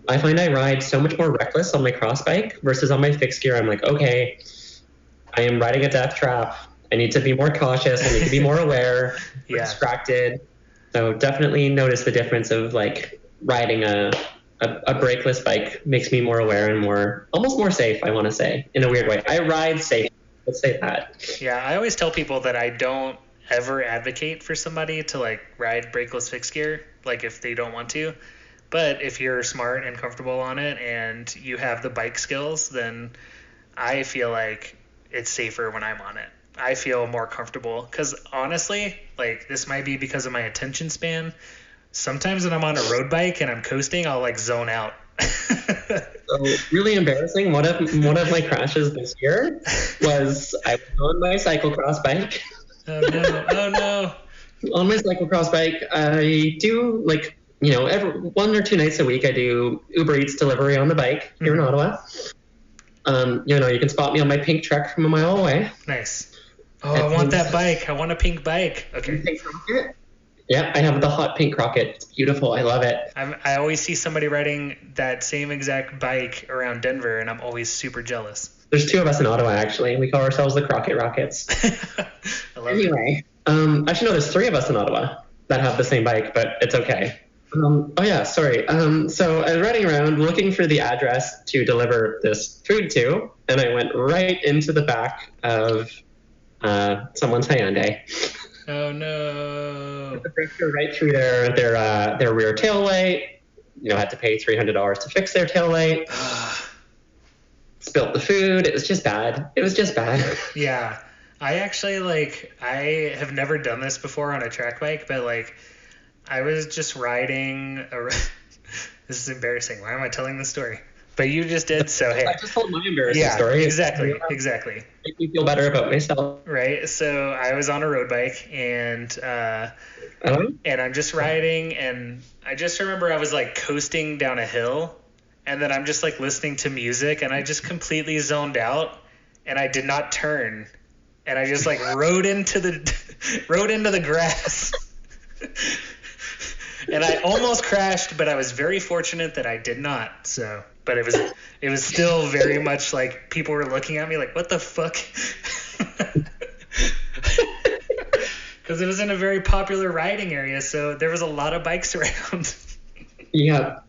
I find I ride so much more reckless on my cross bike versus on my fixed gear. I'm like, okay, I am riding a death trap. I need to be more cautious. I need to be more aware, distracted. So definitely notice the difference of like riding a brakeless bike makes me more aware and almost more safe, I want to say, in a weird way. I ride safe. Let's say that. Yeah, I always tell people that I don't ever advocate for somebody to like ride brakeless fixed gear, like if they don't want to. But if you're smart and comfortable on it and you have the bike skills, then I feel like it's safer when I'm on it. I feel more comfortable because honestly, like, this might be because of my attention span. Sometimes when I'm on a road bike and I'm coasting, I'll like zone out. So really embarrassing. One of my crashes this year was I was on my cyclocross bike. Oh no! On my cyclocross bike, I do like every 1 or 2 nights a week I do Uber Eats delivery on the bike here in Ottawa. You can spot me on my pink truck from a mile away. Nice. Oh, I want that bike. I want a pink bike. Okay. Pink rocket? Yeah, I have the hot pink rocket. It's beautiful. I love it. I always see somebody riding that same exact bike around Denver, and I'm always super jealous. There's 2 of us in Ottawa, actually. We call ourselves the Crockett Rockets. I love anyway, actually, no, there's 3 of us in Ottawa that have the same bike, but it's okay. So I was riding around looking for the address to deliver this food to, and I went right into the back of someone's Hyundai. Oh no! The drifter right through their rear tail light. Had to pay $300 to fix their tail light. Spilt the food. It was just bad. Yeah, I actually I have never done this before on a track bike, but I was just riding. This is embarrassing. Why am I telling this story? But you just did, so hey. I just told my embarrassing story. Exactly. Make me feel better about myself. Right. So I was on a road bike, and I'm just riding, and I just remember I was coasting down a hill, and then I'm just listening to music, and I just completely zoned out, and I did not turn, and I just rode into the grass. And I almost crashed, but I was very fortunate that I did not. So, but it was still very much people were looking at me what the fuck? Because it was in a very popular riding area, so there was a lot of bikes around. Yeah.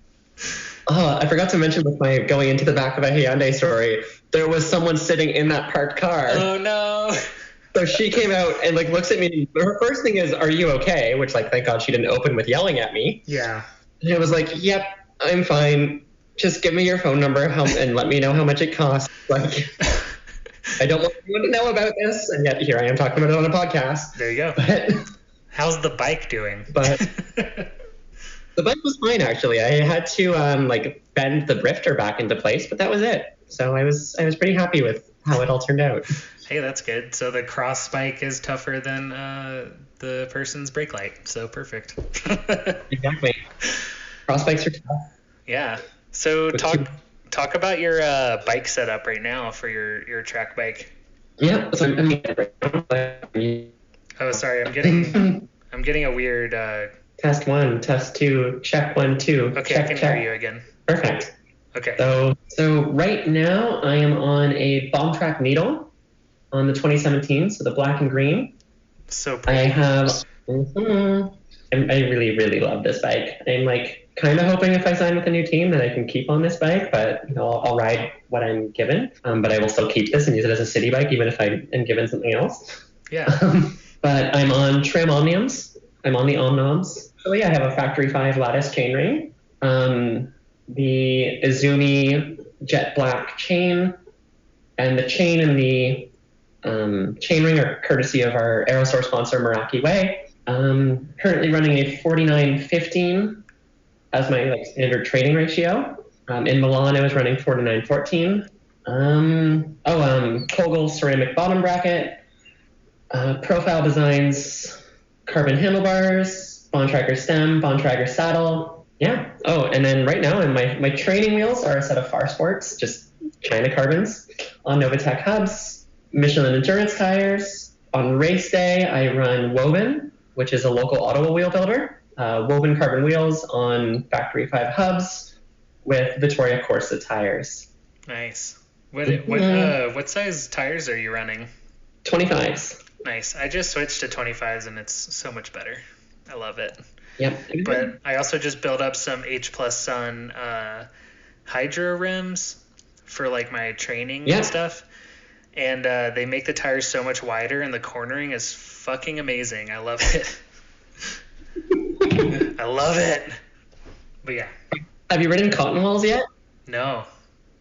Oh, I forgot to mention with my going into the back of a Hyundai story, there was someone sitting in that parked car. Oh no. So she came out and looks at me. Her first thing is, "Are you okay?" Which thank God she didn't open with yelling at me. Yeah. And I was like, "Yep, I'm fine. Just give me your phone number and let me know how much it costs." I don't want anyone to know about this, and yet here I am talking about it on a podcast. There you go. But, how's the bike doing? But the bike was fine actually. I had to bend the drifter back into place, but that was it. So I was pretty happy with how it all turned out. Hey, that's good. So the cross bike is tougher than the person's brake light. So perfect. Exactly. Cross bikes are tough. Yeah. So talk about your bike setup right now for your track bike. Yeah. So Oh, sorry. I'm getting a weird. Test 1, test 2, check 1, 2. Okay, check, I can check. hear you again. Perfect. Okay. So right now I am on a bomb track needle on the 2017, so the black and green. So pretty. I have. I really, really love this bike. I'm kind of hoping if I sign with a new team that I can keep on this bike, but I'll ride what I'm given. But I will still keep this and use it as a city bike, even if I am given something else. Yeah. But I'm on Tram Omniums. I'm on the Omnoms. So yeah, I have a Factory 5 lattice chainring. The Izumi jet black chain, and the chain and the chainring are courtesy of our Aerosource sponsor, Meraki Way. Currently running a 49-15 as my standard training ratio. In Milan, I was running 49-14. Kogel ceramic bottom bracket, Profile Designs carbon handlebars, Bontrager stem, Bontrager saddle. Yeah. Oh, and then right now, my training wheels are a set of Far Sports, just China carbons, on Novatec hubs, Michelin endurance tires. On race day, I run Woven, which is a local Ottawa wheel builder. Woven carbon wheels on Factory 5 hubs with Vittoria Corsa tires. Nice. What size tires are you running? 25s. Nice. I just switched to 25s and it's so much better. I love it. Yep. But I also just built up some H Plus Sun Hydro rims for my training and stuff. And they make the tires so much wider, and the cornering is fucking amazing. I love it. I love it. But yeah. Have you ridden cotton walls yet? No.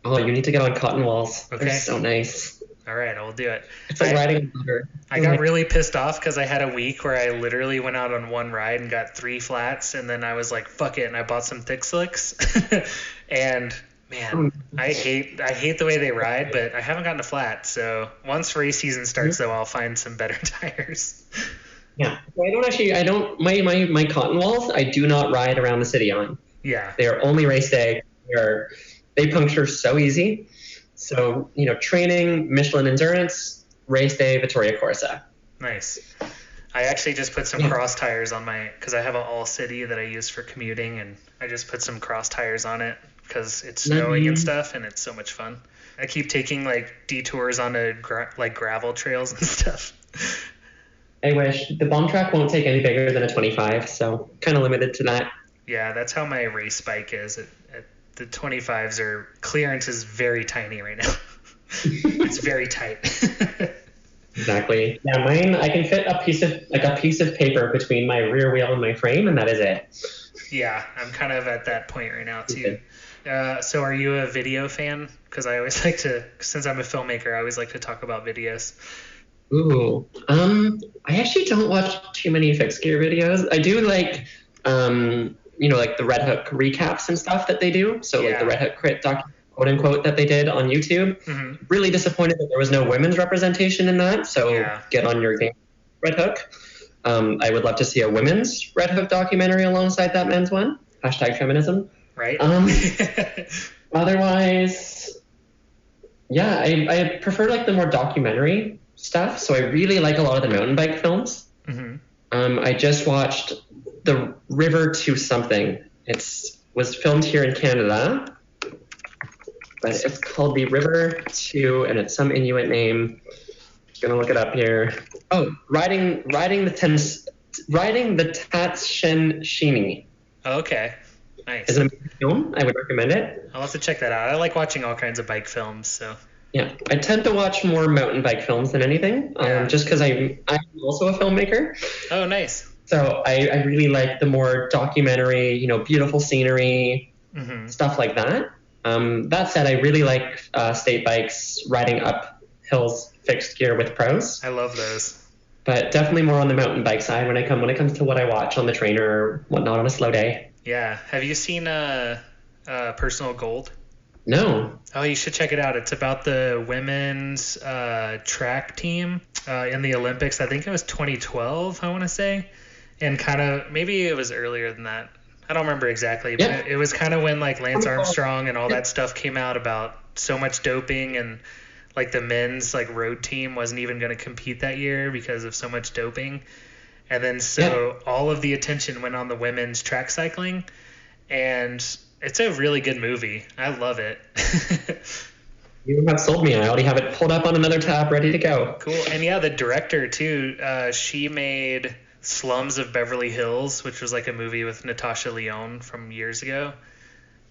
Oh, you need to get on cotton walls. Okay. They're so nice. All right, I will do it. It's like riding on butter. I got really pissed off because I had a week where I literally went out on one ride and got 3 flats, and then I was like, fuck it, and I bought some thick slicks. And man, I hate the way they ride, but I haven't gotten a flat. So once race season starts, though, I'll find some better tires. Yeah. So my cotton walls, I do not ride around the city on. Yeah. They are only race day. They puncture so easy. So, training, Michelin Endurance, race day, Vittoria Corsa. Nice. I actually just put some cross tires on because I have an all city that I use for commuting, and I just put some cross tires on it because it's snowing and stuff, and it's so much fun. I keep taking like detours onto gravel trails and stuff. I wish. The bomb track won't take any bigger than a 25, so kind of limited to that. Yeah, that's how my race bike is. The 25s clearance is very tiny right now. It's very tight. Exactly. Yeah, mine, I can fit a piece of paper between my rear wheel and my frame, and that is it. Yeah, I'm kind of at that point right now too. So are you a video fan? Because I always like to, since I'm a filmmaker, I always like to talk about videos. Ooh, I actually don't watch too many fixed gear videos. I do like, like the Red Hook recaps and stuff that they do. So like the Red Hook crit doc, quote unquote, that they did on YouTube. Mm-hmm. Really disappointed that there was no women's representation in that. So get on your game, Red Hook. I would love to see a women's Red Hook documentary alongside that men's one. #feminism. Right. Otherwise, yeah, I prefer like the more documentary stuff. So I really like a lot of the mountain bike films. Mm-hmm. I just watched The River to Something. Was filmed here in Canada, but it's called The River to, and it's some Inuit name. I'm gonna look it up here. Oh, riding the Tatshen Shini. Oh, okay, nice. It's an amazing film. I would recommend it. I'll have to check that out. I like watching all kinds of bike films, so. Yeah, I tend to watch more mountain bike films than anything, just because I'm also a filmmaker. Oh, nice. So I really like the more documentary, beautiful scenery, stuff like that. That said, I really like state bikes riding up hills fixed gear with pros. I love those. But definitely more on the mountain bike side when it comes to what I watch on the trainer or whatnot on a slow day. Yeah. Have you seen Personal Gold? No. Oh, you should check it out. It's about the women's track team in the Olympics. I think it was 2012, I want to say. And kind of, maybe it was earlier than that. I don't remember exactly, but it was kind of when like Lance Armstrong and all that stuff came out about so much doping, and like the men's like road team wasn't even going to compete that year because of so much doping. And then all of the attention went on the women's track cycling, and it's a really good movie. I love it. You have sold me. I already have it pulled up on another tab ready to go. Cool. And yeah, the director too, she made Slums of Beverly Hills, which was like a movie with Natasha Lyonne from years ago.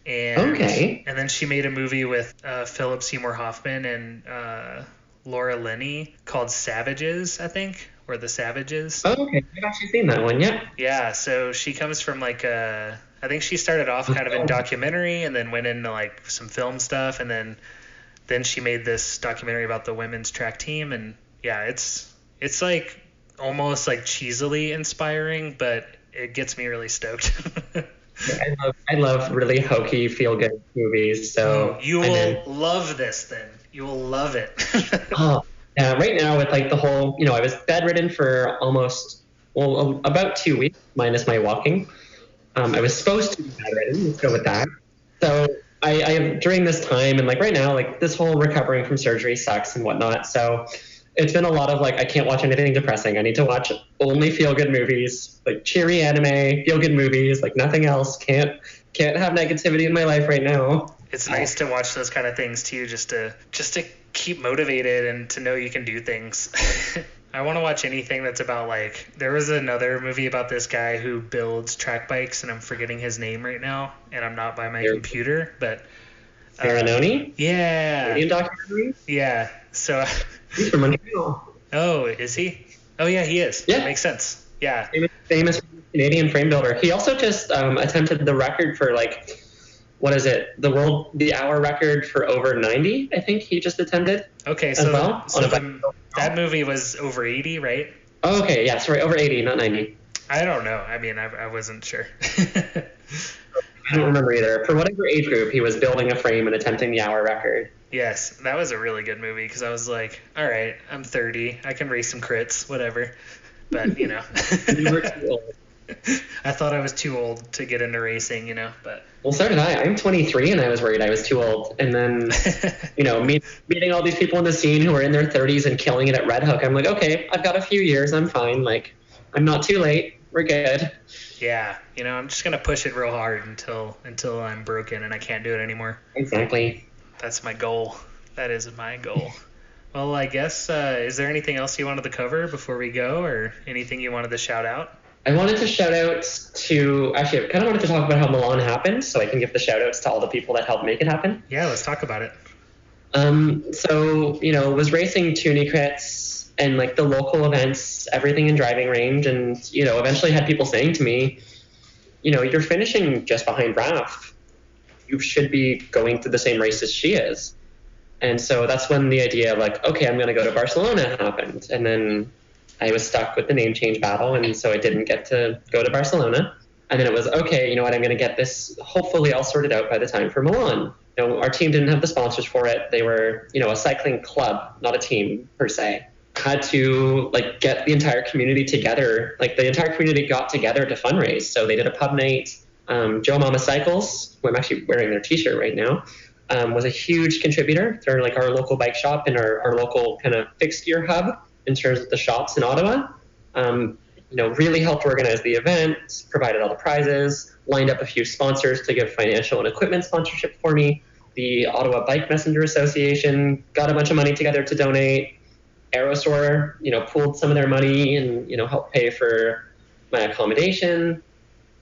And then she made a movie with Philip Seymour Hoffman and Laura Linney called Savages, I think, or The Savages. Oh, okay. I've actually seen that one, yeah. Yeah, so she comes from like I think she started off kind of in documentary and then went into like some film stuff, and then she made this documentary about the women's track team, and yeah, it's like almost like cheesily inspiring, but it gets me really stoked. I love really hokey, feel-good movies. So you will love this then. You will love it. Right now with like the whole, I was bedridden for about 2 weeks, minus my walking. I was supposed to be bedridden. Let's go with that. So I during this time and like right now, like this whole recovering from surgery sucks and whatnot. So it's been a lot of like, I can't watch anything depressing. I need to watch only feel-good movies, like cheery anime, feel-good movies, like nothing else. Can't have negativity in my life right now. It's nice to watch those kind of things too, just to keep motivated and to know you can do things. I want to watch anything that's about like, there was another movie about this guy who builds track bikes, and I'm forgetting his name right now, and I'm not by my computer, but Marinoni? Yeah. Canadian documentary? Yeah. So he's from Montreal. Oh, is he? Oh yeah, he is. Yeah. That makes sense. Yeah. Famous Canadian frame builder. He also just attempted the record for like, what is it? The hour record for over 90, I think he just attempted. Okay, so, that movie was over 80, right? Oh, okay, yeah, sorry, over 80, not 90. I don't know. I mean, I wasn't sure. I don't remember either. For whatever age group, he was building a frame and attempting the hour record. Yes, that was a really good movie because I was like, all right, I'm 30. I can race some crits, whatever. but You were too old. I thought I was too old to get into racing, but. Well, so did I. I'm 23 and I was worried I was too old. And then, meeting all these people in the scene who are in their 30s and killing it at Red Hook, I'm like, okay, I've got a few years. I'm fine. Like, I'm not too late. We're good. Yeah. I'm just going to push it real hard until I'm broken and I can't do it anymore. Exactly. That's my goal. That is my goal. Well, I guess, is there anything else you wanted to cover before we go, or anything you wanted to shout out? I wanted to shout out I kind of wanted to talk about how Milan happened, so I can give the shout outs to all the people that helped make it happen. Yeah, let's talk about it. Was racing tuning crits and like the local events, everything in driving range, and, eventually had people saying to me, you're finishing just behind Raph. You should be going to the same race as she is. And so that's when the idea of like, okay, I'm going to go to Barcelona happened. And then I was stuck with the name change battle, and so I didn't get to go to Barcelona. And then it was, okay, you know what, I'm going to get this hopefully all sorted out by the time for Milan. Our team didn't have the sponsors for it. They were, a cycling club, not a team per se. Had to get the entire community together. The entire community got together to fundraise. So they did a pub night. Joe Mama Cycles, who I'm actually wearing their t-shirt right now, was a huge contributor. They're our local bike shop and our local kind of fixed gear hub in terms of the shops in Ottawa. Really helped organize the event, provided all the prizes, lined up a few sponsors to give financial and equipment sponsorship for me. The Ottawa Bike Messenger Association got a bunch of money together to donate. Aerostore, pooled some of their money and, helped pay for my accommodation.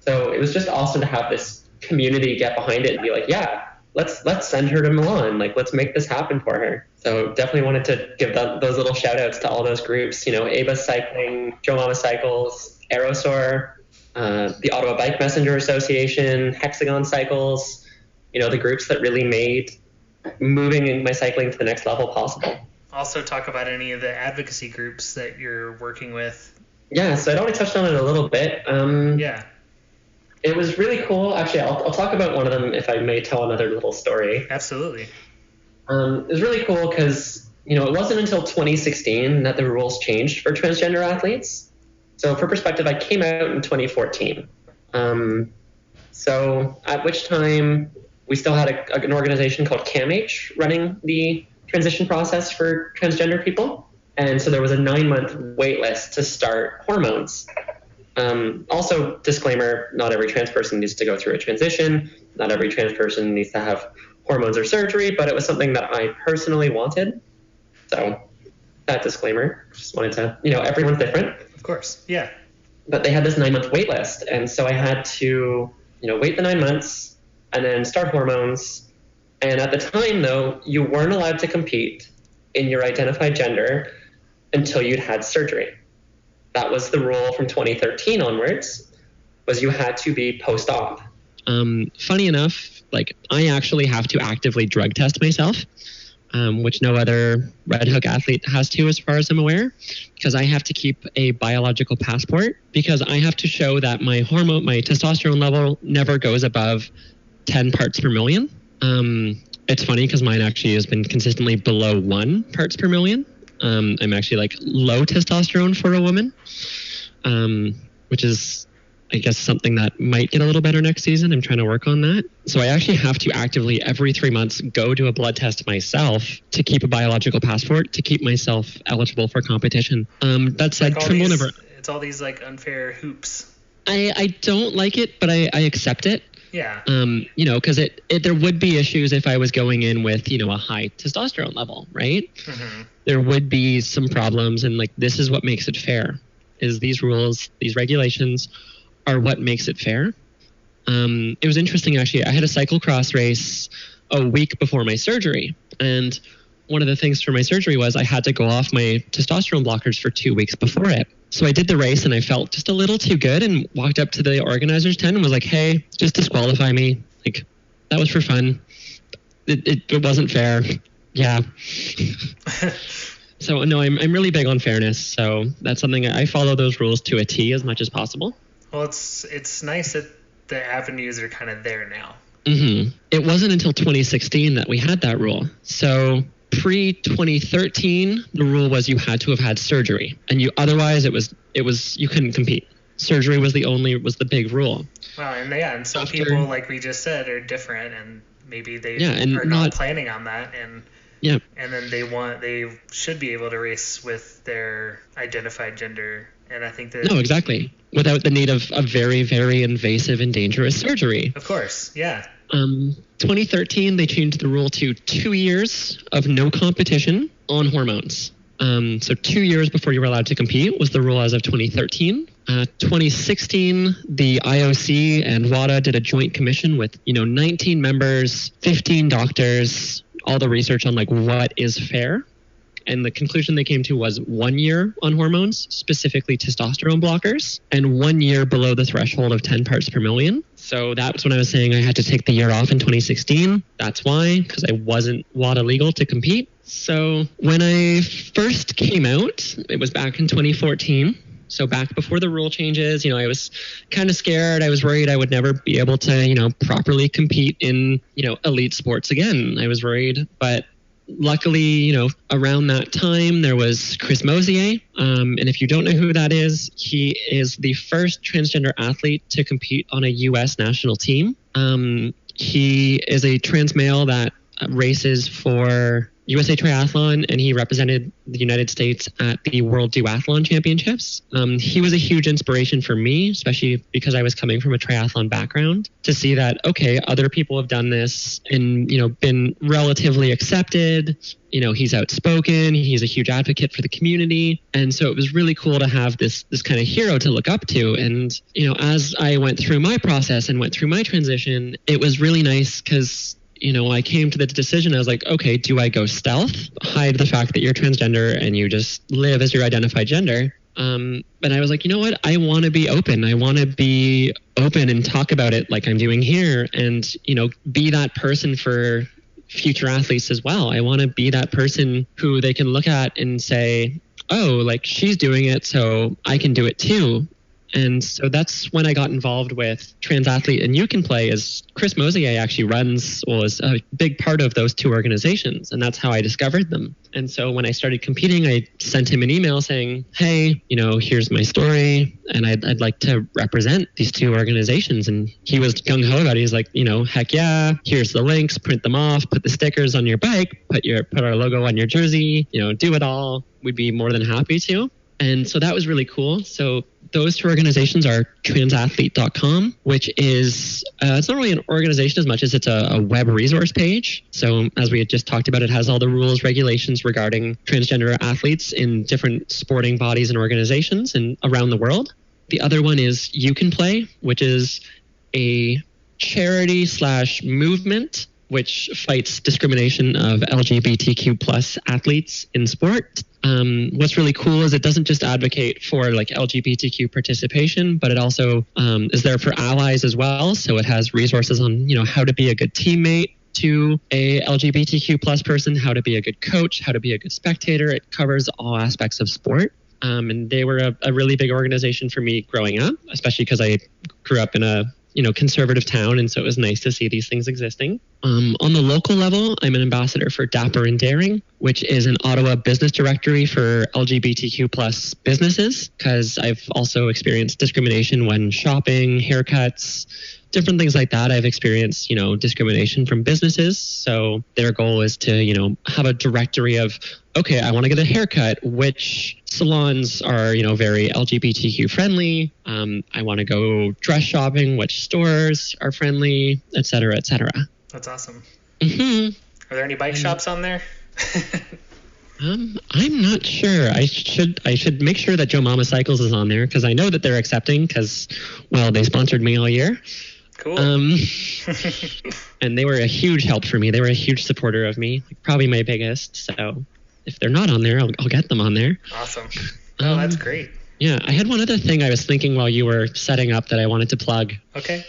So it was just awesome to have this community get behind it and be like, yeah, let's send her to Milan. Let's make this happen for her. So definitely wanted to give those little shout outs to all those groups, Ava Cycling, Joe Mama Cycles, Aerosor, the Ottawa Bike Messenger Association, Hexagon Cycles, the groups that really made moving my cycling to the next level possible. Also talk about any of the advocacy groups that you're working with. Yeah, so I'd already touched on it a little bit. Yeah. It was really cool. Actually, I'll talk about one of them if I may tell another little story. Absolutely. It was really cool because, it wasn't until 2016 that the rules changed for transgender athletes. So for perspective, I came out in 2014. So at which time we still had an organization called CAMH running the transition process for transgender people. And so there was a 9-month wait list to start hormones. Also, disclaimer, not every trans person needs to go through a transition. Not every trans person needs to have hormones or surgery, but it was something that I personally wanted. So that disclaimer, just wanted to, everyone's different. Of course, yeah. But they had this 9-month wait list. And so I had to, wait the 9 months and then start hormones. And at the time, though, you weren't allowed to compete in your identified gender until you'd had surgery. That was the rule from 2013 onwards, was you had to be post-op. Funny enough, I actually have to actively drug test myself, which no other Red Hook athlete has to, as far as I'm aware, because I have to keep a biological passport, because I have to show that my testosterone level never goes above 10 parts per million. It's funny because mine actually has been consistently below 1 parts per million. I'm actually low testosterone for a woman, which is, I guess, something that might get a little better next season. I'm trying to work on that. So I actually have to actively every 3 months go do a blood test myself to keep a biological passport to keep myself eligible for competition. That said, Trimble never. It's all these unfair hoops. I don't like it, but I accept it. Yeah. Because there would be issues if I was going in with, a high testosterone level, right? Mm-hmm. There would be some problems, and this is what makes it fair, is these rules, these regulations are what makes it fair. It was interesting, actually. I had a cyclocross race a week before my surgery, and one of the things for my surgery was I had to go off my testosterone blockers for 2 weeks before it. So I did the race and I felt just a little too good and walked up to the organizer's tent and was like, hey, just disqualify me. That was for fun. It wasn't fair. Yeah. So no, I'm really big on fairness. So that's something I follow those rules to a T as much as possible. Well, it's nice that the avenues are kind of there now. Mm-hmm. It wasn't until 2016 that we had that rule. So pre-2013, the rule was you had to have had surgery, and otherwise it was you couldn't compete. Surgery was the big rule. Wow, and some people, like we just said, are different, and maybe they are not planning on that, and then they should be able to race with their identified gender, and I think that exactly, without the need of a very, very invasive and dangerous surgery. Of course, yeah. 2013, they changed the rule to 2 years of no competition on hormones. So 2 years before you were allowed to compete was the rule as of 2013. 2016, the IOC and WADA did a joint commission with 19 members, 15 doctors, all the research on like what is fair. And the conclusion they came to was 1 year on hormones, specifically testosterone blockers, and 1 year below the threshold of 10 parts per million. So that's when I was saying I had to take the year off in 2016. That's why, because I wasn't WADA legal to compete. So when I first came out, it was back in 2014. So back before the rule changes, I was kind of scared. I was worried I would never be able to, properly compete in, elite sports again. I was worried, but luckily, around that time, there was Chris Mosier. And if you don't know who that is, he is the first transgender athlete to compete on a U.S. national team. He is a trans male that races for USA Triathlon, and he represented the United States at the World Duathlon Championships. He was a huge inspiration for me, especially because I was coming from a triathlon background, to see that, okay, other people have done this and, been relatively accepted. He's outspoken. He's a huge advocate for the community. And so it was really cool to have this kind of hero to look up to. And, as I went through my process and went through my transition, it was really nice because I came to the decision. I was like, okay, do I go stealth, hide the fact that you're transgender and you just live as your identified gender? But I was like, you know what? I want to be open. I want to be open and talk about it like I'm doing here and, be that person for future athletes as well. I want to be that person who they can look at and say, oh, like she's doing it, so I can do it too. And so that's when I got involved with Trans Athlete and You Can Play, as Chris Mosier actually is a big part of those two organizations. And that's how I discovered them. And so when I started competing, I sent him an email saying, hey, here's my story. And I'd like to represent these two organizations. And he was gung-ho about it. He's like, heck yeah, here's the links, print them off, put the stickers on your bike, put our logo on your jersey, do it all. We'd be more than happy to. And so that was really cool. So those two organizations are transathlete.com, which is, it's not really an organization as much as it's a web resource page. So as we had just talked about, it has all the rules, regulations regarding transgender athletes in different sporting bodies and organizations and around the world. The other one is You Can Play, which is a charity/movement which fights discrimination of LGBTQ plus athletes in sport. What's really cool is it doesn't just advocate for like LGBTQ participation, but it also is there for allies as well. So it has resources on, how to be a good teammate to a LGBTQ plus person, how to be a good coach, how to be a good spectator. It covers all aspects of sport. And they were a really big organization for me growing up, especially because I grew up in a conservative town. And so it was nice to see these things existing. On the local level, I'm an ambassador for Dapper and Daring, which is an Ottawa business directory for LGBTQ plus businesses, because I've also experienced discrimination when shopping, haircuts, different things like that. I've experienced, discrimination from businesses. So their goal is to, have a directory of, okay, I want to get a haircut. Which salons are, very LGBTQ friendly? I want to go dress shopping. Which stores are friendly, et cetera, et cetera. That's awesome. Mm-hmm. Are there any bike shops on there? I'm not sure. I should make sure that Joe Mama Cycles is on there, because I know that they're accepting, because, well, they sponsored me all year. Cool. And they were a huge help for me. They were a huge supporter of me, probably my biggest. So if they're not on there, I'll get them on there. Awesome. Oh, that's great. Yeah, I had one other thing I was thinking while you were setting up that I wanted to plug. Okay.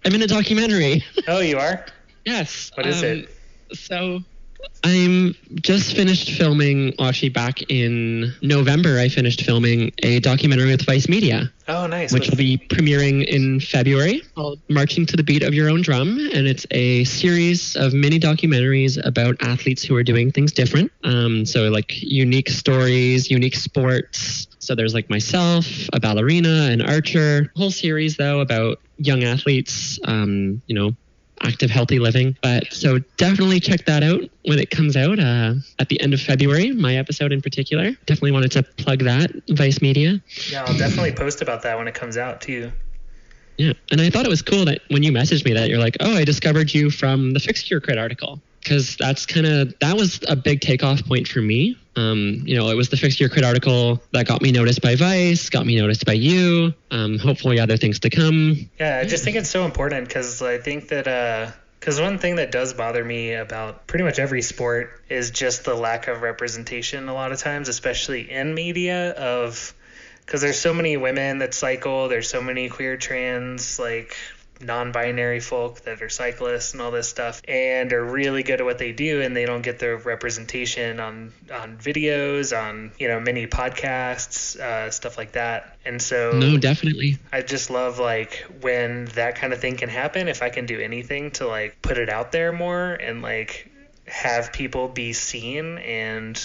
I'm in a documentary. Oh, you are? Yes. What is it? So I'm just finished filming, actually back in November, I finished filming a documentary with Vice Media. Oh, nice. Which will be premiering in February, called Marching to the Beat of Your Own Drum. And it's a series of mini documentaries about athletes who are doing things different. So like unique stories, unique sports, So there's like myself, a ballerina, an archer, a whole series though about young athletes, active, healthy living. But so definitely check that out when it comes out at the end of February, my episode in particular. Definitely wanted to plug that, Vice Media. Yeah, I'll definitely post about that when it comes out too. Yeah, and I thought it was cool that when you messaged me that you're like, oh, I discovered you from the Fixed Gear Crit article. Because that was a big takeoff point for me. It was the Fixed Gear Crit article that got me noticed by Vice, got me noticed by you. Hopefully other things to come. Yeah, I just think it's so important because I think that because one thing that does bother me about pretty much every sport is just the lack of representation a lot of times, especially in media because there's so many women that cycle, there's so many queer, trans, like non-binary folk that are cyclists and all this stuff and are really good at what they do, and they don't get the representation on videos, on many podcasts, stuff like that. And so no, definitely, I just love like when that kind of thing can happen. If I can do anything to like put it out there more and like have people be seen and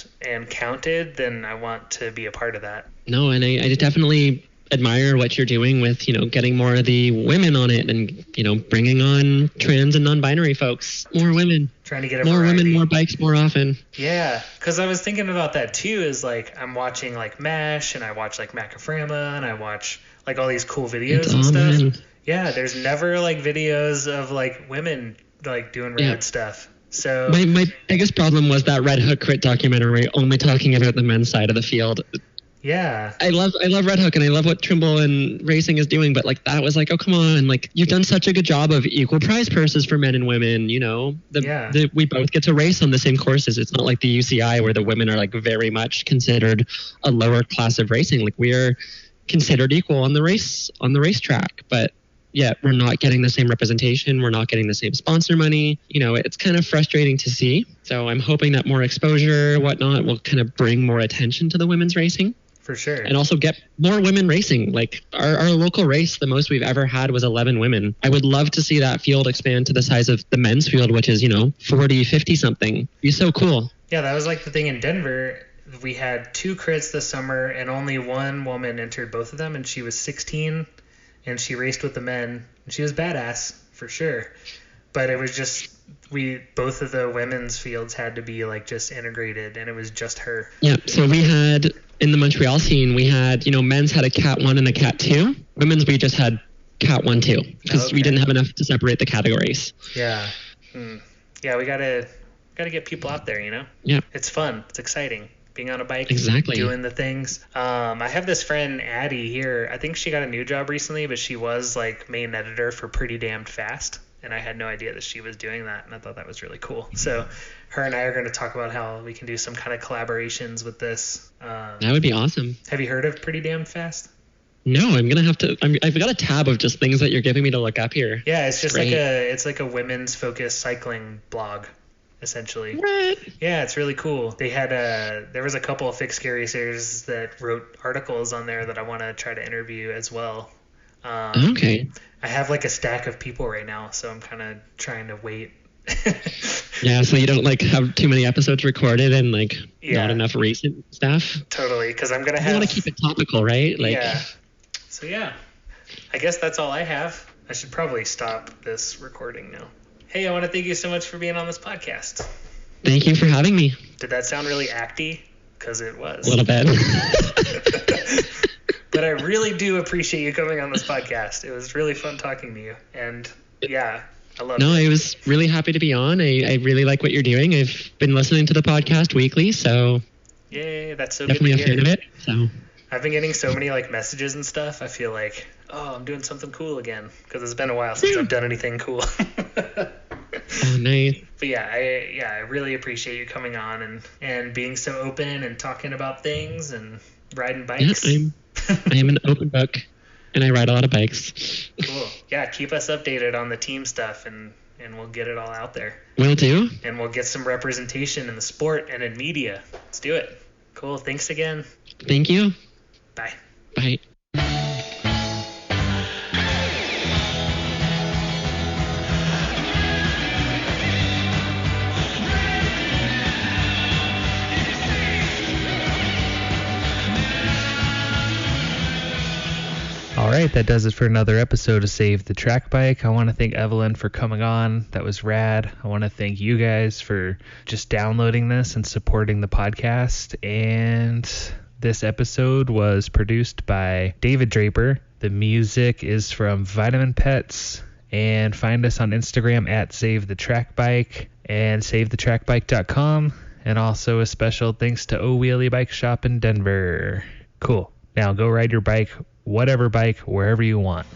counted, then I want to be a part of that. No, and I definitely admire what you're doing with, getting more of the women on it and, bringing on trans and non-binary folks, more women. Trying to get more variety. Women, more bikes, more often. Yeah, because I was thinking about that too, is like I'm watching like MASH and I watch like Macaframa and I watch like all these cool videos and stuff. Men. Yeah, there's never like videos of like women like doing rad stuff. So my biggest problem was that Red Hook Crit documentary only talking about the men's side of the field. Yeah. I love Red Hook and I love what Trimble and racing is doing, but like that was like, oh, come on, like you've done such a good job of equal prize purses for men and women, we both get to race on the same courses. It's not like the UCI where the women are like very much considered a lower class of racing. Like we are considered equal on the racetrack, but yet we're not getting the same representation. We're not getting the same sponsor money. It's kind of frustrating to see. So I'm hoping that more exposure, whatnot, will kind of bring more attention to the women's racing. For sure. And also get more women racing. Like our local race, the most we've ever had was 11 women. I would love to see that field expand to the size of the men's field, which is, 40, 50 something. It'd be so cool. Yeah, that was like the thing in Denver. We had 2 crits this summer and only one woman entered both of them, and she was 16 and she raced with the men. And she was badass for sure. But it was just both of the women's fields had to be like just integrated, and it was just her. Yeah, so we had in the Montreal scene, we had, men's had a Cat 1 and a Cat 2. Women's, we just had Cat 1, 2 because we didn't have enough to separate the categories. Yeah. Yeah, we gotta get people out there, Yeah. It's fun. It's exciting. Being on a bike, exactly, doing the things. I have this friend, Addie, here. I think she got a new job recently, but she was like main editor for Pretty Damned Fast. And I had no idea that she was doing that, and I thought that was really cool. So her and I are going to talk about how we can do some kind of collaborations with this. That would be awesome. Have you heard of Pretty Damned Fast? No, I'm going to have to. I've got a tab of just things that you're giving me to look up here. Yeah, it's just like a women's focused cycling blog, essentially. What? Yeah, it's really cool. They had there was a couple of fixed gear racers that wrote articles on there that I want to try to interview as well. Okay. I have like a stack of people right now, so I'm kind of trying to wait. Yeah, so you don't like have too many episodes recorded and like not enough recent stuff. Totally, because I'm gonna have. You want to keep it topical, right? Like. Yeah. So yeah, I guess that's all I have. I should probably stop this recording now. Hey, I want to thank you so much for being on this podcast. Thank you for having me. Did that sound really acty? Because it was. A little bit. But I really do appreciate you coming on this podcast. It was really fun talking to you. And yeah, I love it. No, I was really happy to be on. I really like what you're doing. I've been listening to the podcast weekly, so. Yay, that's so definitely good to hear. a fan of it. So. I've been getting so many like messages and stuff. I feel like, I'm doing something cool again, because it's been a while since I've done anything cool. Oh, nice. But yeah, I really appreciate you coming on and being so open and talking about things and riding bikes. Yeah, I am an open book, and I ride a lot of bikes. Cool. Yeah, keep us updated on the team stuff, and we'll get it all out there. Will do. And we'll get some representation in the sport and in media. Let's do it. Cool. Thanks again. Thank you. Bye. Bye. right, that does it for another episode of Save the Track Bike. I want to thank Evelyn for coming on. That was rad. I want to thank you guys for just downloading this and supporting the podcast. And this episode was produced by David Draper. The music is from Vitamin Pets. And find us on Instagram at Save the Track Bike and SaveTheTrackBike.com. And also a special thanks to O Wheelie Bike Shop in Denver. Cool. Now go ride your bike, whatever bike, wherever you want.